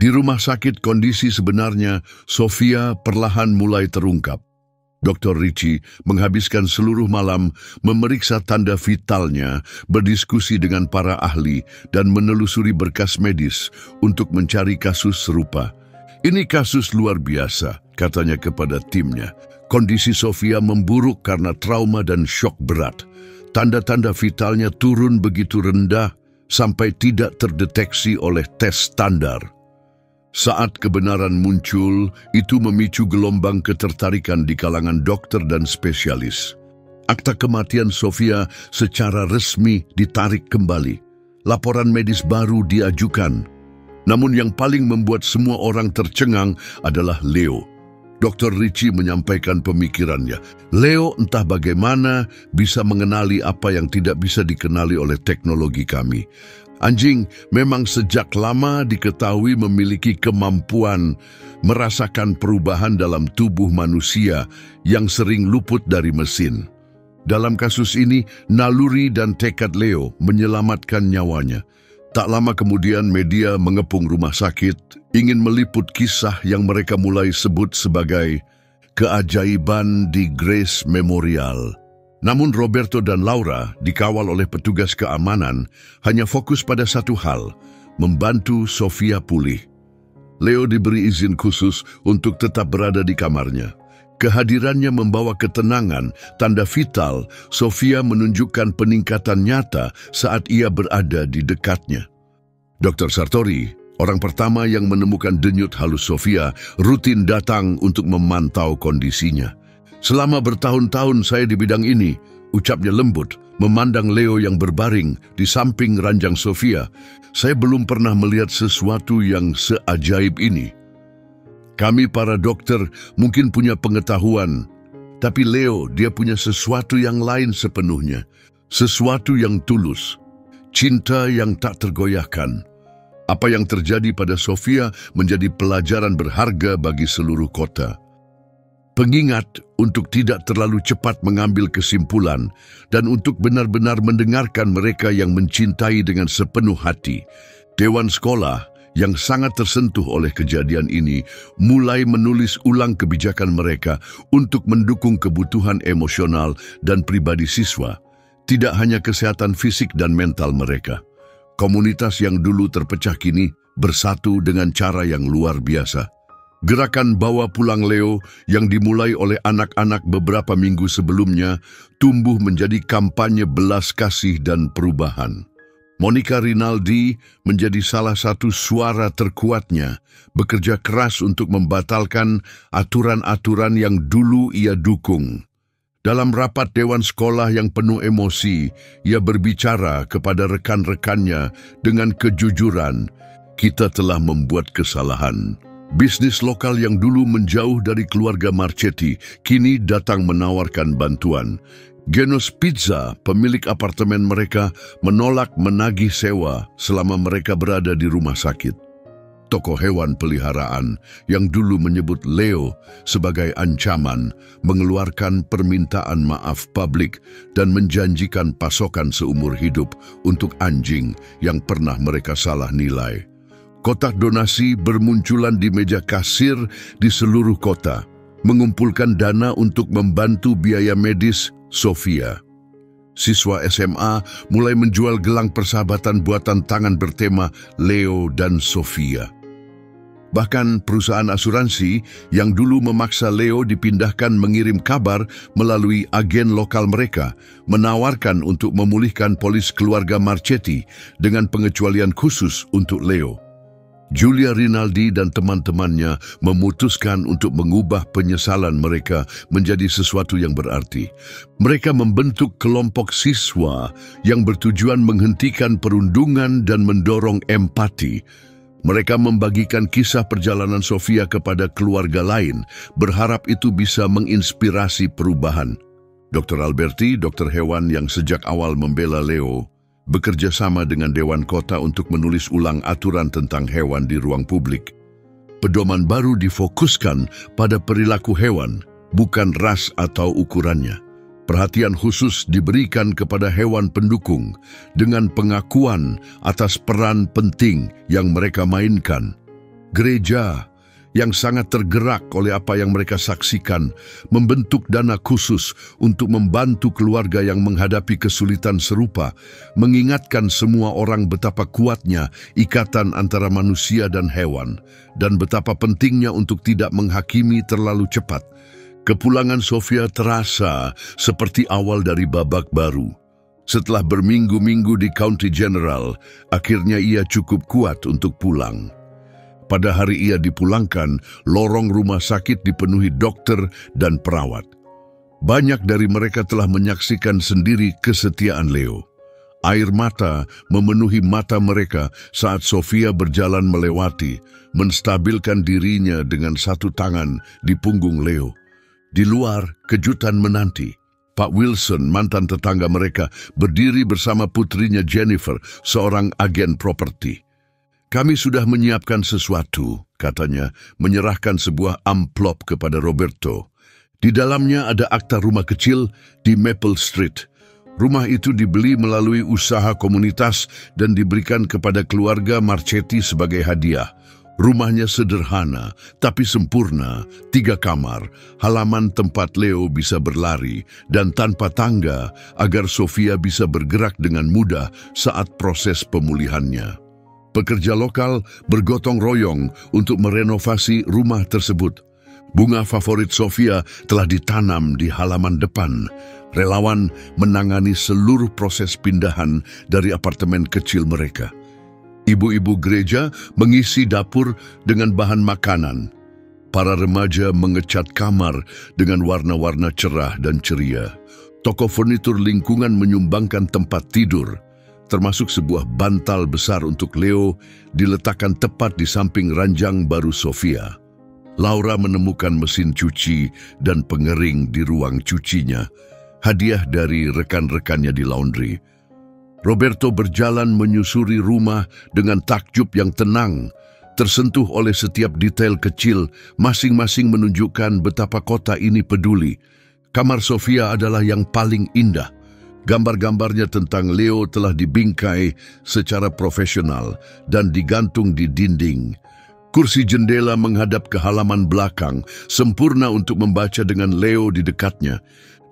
Di rumah sakit kondisi sebenarnya, Sofia perlahan mulai terungkap. Dr. Ritchie menghabiskan seluruh malam memeriksa tanda vitalnya, berdiskusi dengan para ahli, dan menelusuri berkas medis untuk mencari kasus serupa. "Ini kasus luar biasa," katanya kepada timnya. "Kondisi Sofia memburuk karena trauma dan syok berat. Tanda-tanda vitalnya turun begitu rendah sampai tidak terdeteksi oleh tes standar." Saat kebenaran muncul, itu memicu gelombang ketertarikan di kalangan dokter dan spesialis. Akta kematian Sofia secara resmi ditarik kembali. Laporan medis baru diajukan. Namun yang paling membuat semua orang tercengang adalah Leo. Dr. Ritchie menyampaikan pemikirannya. "Leo entah bagaimana bisa mengenali apa yang tidak bisa dikenali oleh teknologi kami. Anjing memang sejak lama diketahui memiliki kemampuan merasakan perubahan dalam tubuh manusia yang sering luput dari mesin. Dalam kasus ini, naluri dan tekad Leo menyelamatkan nyawanya. Tak lama kemudian media mengepung rumah sakit, ingin meliput kisah yang mereka mulai sebut sebagai keajaiban di Grace Memorial. Namun Roberto dan Laura, dikawal oleh petugas keamanan, hanya fokus pada satu hal, membantu Sofia pulih. Leo diberi izin khusus untuk tetap berada di kamarnya. Kehadirannya membawa ketenangan, tanda vital. Sofia menunjukkan peningkatan nyata saat ia berada di dekatnya. Dr. Sartori, orang pertama yang menemukan denyut halus Sofia, rutin datang untuk memantau kondisinya. "Selama bertahun-tahun saya di bidang ini," ucapnya lembut, memandang Leo yang berbaring di samping ranjang Sofia. "Saya belum pernah melihat sesuatu yang seajaib ini. Kami para dokter mungkin punya pengetahuan, tapi Leo, dia punya sesuatu yang lain sepenuhnya. Sesuatu yang tulus, cinta yang tak tergoyahkan. Apa yang terjadi pada Sofia menjadi pelajaran berharga bagi seluruh kota. Pengingat untuk tidak terlalu cepat mengambil kesimpulan dan untuk benar-benar mendengarkan mereka yang mencintai dengan sepenuh hati." Dewan sekolah yang sangat tersentuh oleh kejadian ini mulai menulis ulang kebijakan mereka untuk mendukung kebutuhan emosional dan pribadi siswa, tidak hanya kesehatan fisik dan mental mereka. Komunitas yang dulu terpecah kini bersatu dengan cara yang luar biasa. Gerakan Bawa Pulang Leo yang dimulai oleh anak-anak beberapa minggu sebelumnya tumbuh menjadi kampanye belas kasih dan perubahan. Monica Rinaldi menjadi salah satu suara terkuatnya, bekerja keras untuk membatalkan aturan-aturan yang dulu ia dukung. Dalam rapat dewan sekolah yang penuh emosi, ia berbicara kepada rekan-rekannya dengan kejujuran, "Kita telah membuat kesalahan." Bisnis lokal yang dulu menjauh dari keluarga Marchetti kini datang menawarkan bantuan. Genus Pizza, pemilik apartemen mereka, menolak menagih sewa selama mereka berada di rumah sakit. Toko hewan peliharaan yang dulu menyebut Leo sebagai ancaman mengeluarkan permintaan maaf publik dan menjanjikan pasokan seumur hidup untuk anjing yang pernah mereka salah nilai. Kotak donasi bermunculan di meja kasir di seluruh kota, mengumpulkan dana untuk membantu biaya medis Sofia. Siswa SMA mulai menjual gelang persahabatan buatan tangan bertema Leo dan Sofia. Bahkan perusahaan asuransi yang dulu memaksa Leo dipindahkan mengirim kabar melalui agen lokal mereka, menawarkan untuk memulihkan polis keluarga Marchetti dengan pengecualian khusus untuk Leo. Julia Rinaldi dan teman-temannya memutuskan untuk mengubah penyesalan mereka menjadi sesuatu yang berarti. Mereka membentuk kelompok siswa yang bertujuan menghentikan perundungan dan mendorong empati. Mereka membagikan kisah perjalanan Sofia kepada keluarga lain, berharap itu bisa menginspirasi perubahan. Dr. Alberti, dokter hewan yang sejak awal membela Leo, bekerja sama dengan Dewan Kota untuk menulis ulang aturan tentang hewan di ruang publik. Pedoman baru difokuskan pada perilaku hewan, bukan ras atau ukurannya. Perhatian khusus diberikan kepada hewan pendukung dengan pengakuan atas peran penting yang mereka mainkan. Gereja yang sangat tergerak oleh apa yang mereka saksikan membentuk dana khusus untuk membantu keluarga yang menghadapi kesulitan serupa, mengingatkan semua orang betapa kuatnya ikatan antara manusia dan hewan, dan betapa pentingnya untuk tidak menghakimi terlalu cepat. Kepulangan Sofia terasa seperti awal dari babak baru. Setelah berminggu-minggu di County General, akhirnya ia cukup kuat untuk pulang. Pada hari ia dipulangkan, lorong rumah sakit dipenuhi dokter dan perawat. Banyak dari mereka telah menyaksikan sendiri kesetiaan Leo. Air mata memenuhi mata mereka saat Sofia berjalan melewati, menstabilkan dirinya dengan satu tangan di punggung Leo. Di luar, kejutan menanti. Pak Wilson, mantan tetangga mereka, berdiri bersama putrinya Jennifer, seorang agen properti. "Kami sudah menyiapkan sesuatu," katanya, menyerahkan sebuah amplop kepada Roberto. Di dalamnya ada akta rumah kecil di Maple Street. Rumah itu dibeli melalui usaha komunitas dan diberikan kepada keluarga Marchetti sebagai hadiah. Rumahnya sederhana, tapi sempurna, 3 kamar, halaman tempat Leo bisa berlari, dan tanpa tangga agar Sofia bisa bergerak dengan mudah saat proses pemulihannya. Pekerja lokal bergotong royong untuk merenovasi rumah tersebut. Bunga favorit Sofia telah ditanam di halaman depan. Relawan menangani seluruh proses pindahan dari apartemen kecil mereka. Ibu-ibu gereja mengisi dapur dengan bahan makanan. Para remaja mengecat kamar dengan warna-warna cerah dan ceria. Toko furnitur lingkungan menyumbangkan tempat tidur, termasuk sebuah bantal besar untuk Leo diletakkan tepat di samping ranjang baru Sofia. Laura menemukan mesin cuci dan pengering di ruang cucinya, hadiah dari rekan-rekannya di laundry. Roberto berjalan menyusuri rumah dengan takjub yang tenang, tersentuh oleh setiap detail kecil, masing-masing menunjukkan betapa kota ini peduli. Kamar Sofia adalah yang paling indah. Gambar-gambarnya tentang Leo telah dibingkai secara profesional dan digantung di dinding. Kursi jendela menghadap ke halaman belakang, sempurna untuk membaca dengan Leo di dekatnya.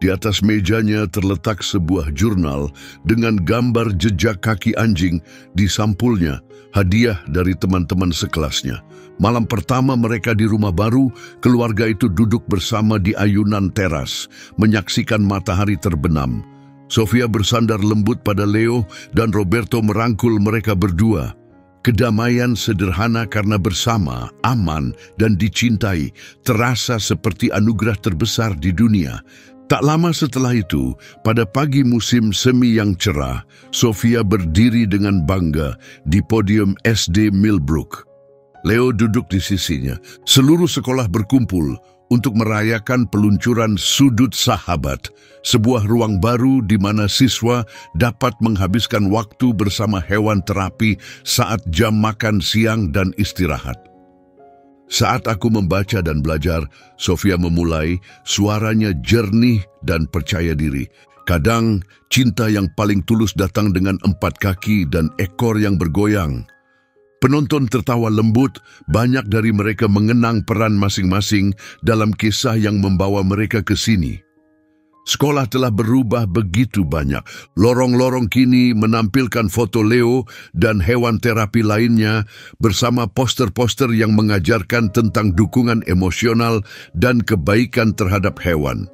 Di atas mejanya terletak sebuah jurnal dengan gambar jejak kaki anjing di sampulnya, hadiah dari teman-teman sekelasnya. Malam pertama mereka di rumah baru, keluarga itu duduk bersama di ayunan teras, menyaksikan matahari terbenam. Sofia bersandar lembut pada Leo dan Roberto merangkul mereka berdua. Kedamaian sederhana karena bersama, aman, dan dicintai terasa seperti anugerah terbesar di dunia. Tak lama setelah itu, pada pagi musim semi yang cerah, Sofia berdiri dengan bangga di podium SD Millbrook. Leo duduk di sisinya. Seluruh sekolah berkumpul untuk merayakan peluncuran Sudut Sahabat, sebuah ruang baru di mana siswa dapat menghabiskan waktu bersama hewan terapi saat jam makan siang dan istirahat. Saat aku membaca dan belajar, Sofia memulai, suaranya jernih dan percaya diri. Kadang, cinta yang paling tulus datang dengan 4 kaki dan ekor yang bergoyang. Penonton tertawa lembut, banyak dari mereka mengenang peran masing-masing dalam kisah yang membawa mereka ke sini. Sekolah telah berubah begitu banyak. Lorong-lorong kini menampilkan foto Leo dan hewan terapi lainnya bersama poster-poster yang mengajarkan tentang dukungan emosional dan kebaikan terhadap hewan.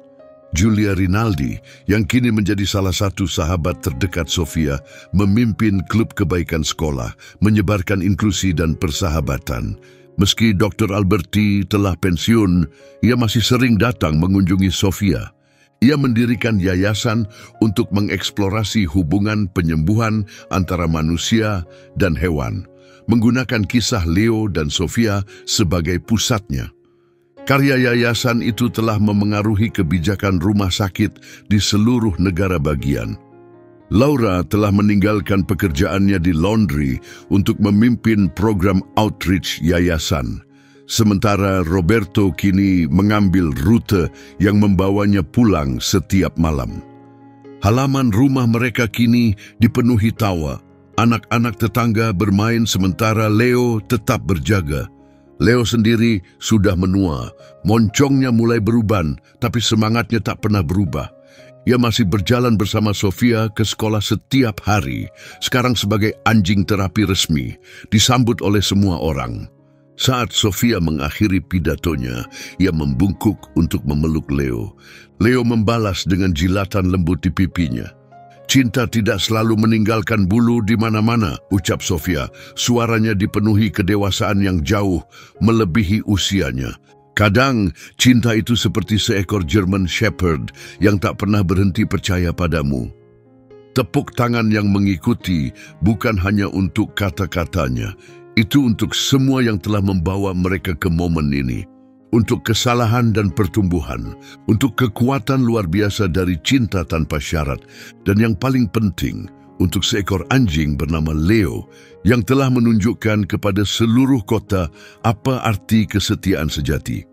Julia Rinaldi, yang kini menjadi salah satu sahabat terdekat Sofia, memimpin klub kebaikan sekolah, menyebarkan inklusi dan persahabatan. Meski Dr. Alberti telah pensiun, ia masih sering datang mengunjungi Sofia. Ia mendirikan yayasan untuk mengeksplorasi hubungan penyembuhan antara manusia dan hewan, menggunakan kisah Leo dan Sofia sebagai pusatnya. Karya yayasan itu telah memengaruhi kebijakan rumah sakit di seluruh negara bagian. Laura telah meninggalkan pekerjaannya di laundry untuk memimpin program outreach yayasan. Sementara Roberto kini mengambil rute yang membawanya pulang setiap malam. Halaman rumah mereka kini dipenuhi tawa. Anak-anak tetangga bermain sementara Leo tetap berjaga. Leo sendiri sudah menua. Moncongnya mulai beruban, tapi semangatnya tak pernah berubah. Ia masih berjalan bersama Sofia ke sekolah setiap hari, sekarang sebagai anjing terapi resmi, disambut oleh semua orang. Saat Sofia mengakhiri pidatonya, ia membungkuk untuk memeluk Leo. Leo membalas dengan jilatan lembut di pipinya. Cinta tidak selalu meninggalkan bulu di mana-mana, ucap Sofia. Suaranya dipenuhi kedewasaan yang jauh, melebihi usianya. Kadang, cinta itu seperti seekor German Shepherd yang tak pernah berhenti percaya padamu. Tepuk tangan yang mengikuti bukan hanya untuk kata-katanya, itu untuk semua yang telah membawa mereka ke momen ini. Untuk kesalahan dan pertumbuhan, untuk kekuatan luar biasa dari cinta tanpa syarat, dan yang paling penting, untuk seekor anjing bernama Leo yang telah menunjukkan kepada seluruh kota apa arti kesetiaan sejati.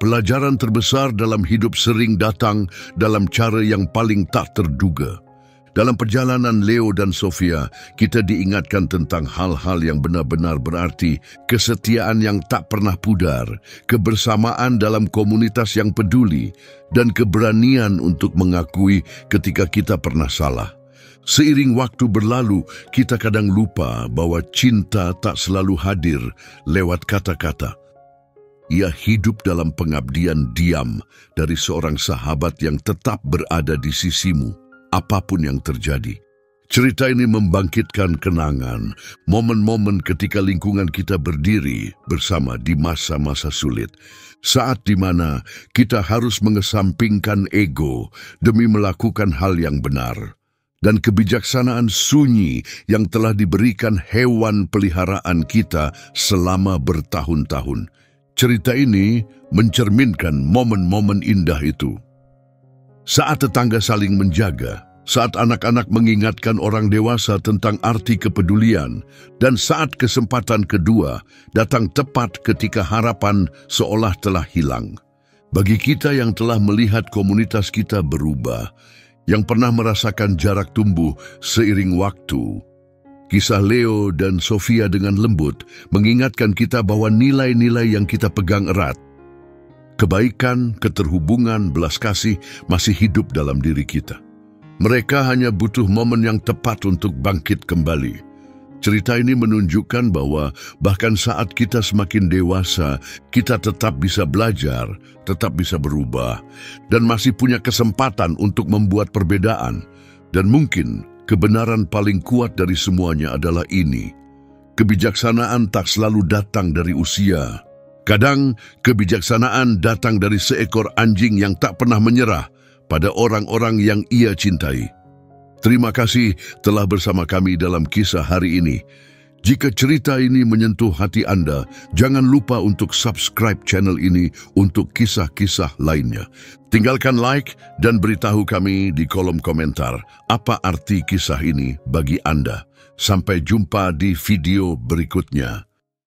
Pelajaran terbesar dalam hidup sering datang dalam cara yang paling tak terduga. Dalam perjalanan Leo dan Sofia, kita diingatkan tentang hal-hal yang benar-benar berarti, kesetiaan yang tak pernah pudar, kebersamaan dalam komunitas yang peduli, dan keberanian untuk mengakui ketika kita pernah salah. Seiring waktu berlalu, kita kadang lupa bahwa cinta tak selalu hadir lewat kata-kata. Ia hidup dalam pengabdian diam dari seorang sahabat yang tetap berada di sisimu, apapun yang terjadi. Cerita ini membangkitkan kenangan, momen-momen ketika lingkungan kita berdiri bersama di masa-masa sulit. Saat di mana kita harus mengesampingkan ego demi melakukan hal yang benar. Dan kebijaksanaan sunyi yang telah diberikan hewan peliharaan kita selama bertahun-tahun. Cerita ini mencerminkan momen-momen indah itu. Saat tetangga saling menjaga, saat anak-anak mengingatkan orang dewasa tentang arti kepedulian, dan saat kesempatan kedua datang tepat ketika harapan seolah telah hilang. Bagi kita yang telah melihat komunitas kita berubah, yang pernah merasakan jarak tumbuh seiring waktu, kisah Leo dan Sofia dengan lembut mengingatkan kita bahwa nilai-nilai yang kita pegang erat, kebaikan, keterhubungan, belas kasih masih hidup dalam diri kita. Mereka hanya butuh momen yang tepat untuk bangkit kembali. Cerita ini menunjukkan bahwa bahkan saat kita semakin dewasa, kita tetap bisa belajar, tetap bisa berubah, dan masih punya kesempatan untuk membuat perbedaan. Dan mungkin kebenaran paling kuat dari semuanya adalah ini. Kebijaksanaan tak selalu datang dari usia. Kadang kebijaksanaan datang dari seekor anjing yang tak pernah menyerah, pada orang-orang yang Ia cintai. Terima kasih telah bersama kami dalam kisah hari ini. Jika cerita ini menyentuh hati Anda, jangan lupa untuk subscribe channel ini untuk kisah-kisah lainnya. Tinggalkan like dan beritahu kami di kolom komentar apa arti kisah ini bagi Anda. Sampai jumpa di video berikutnya.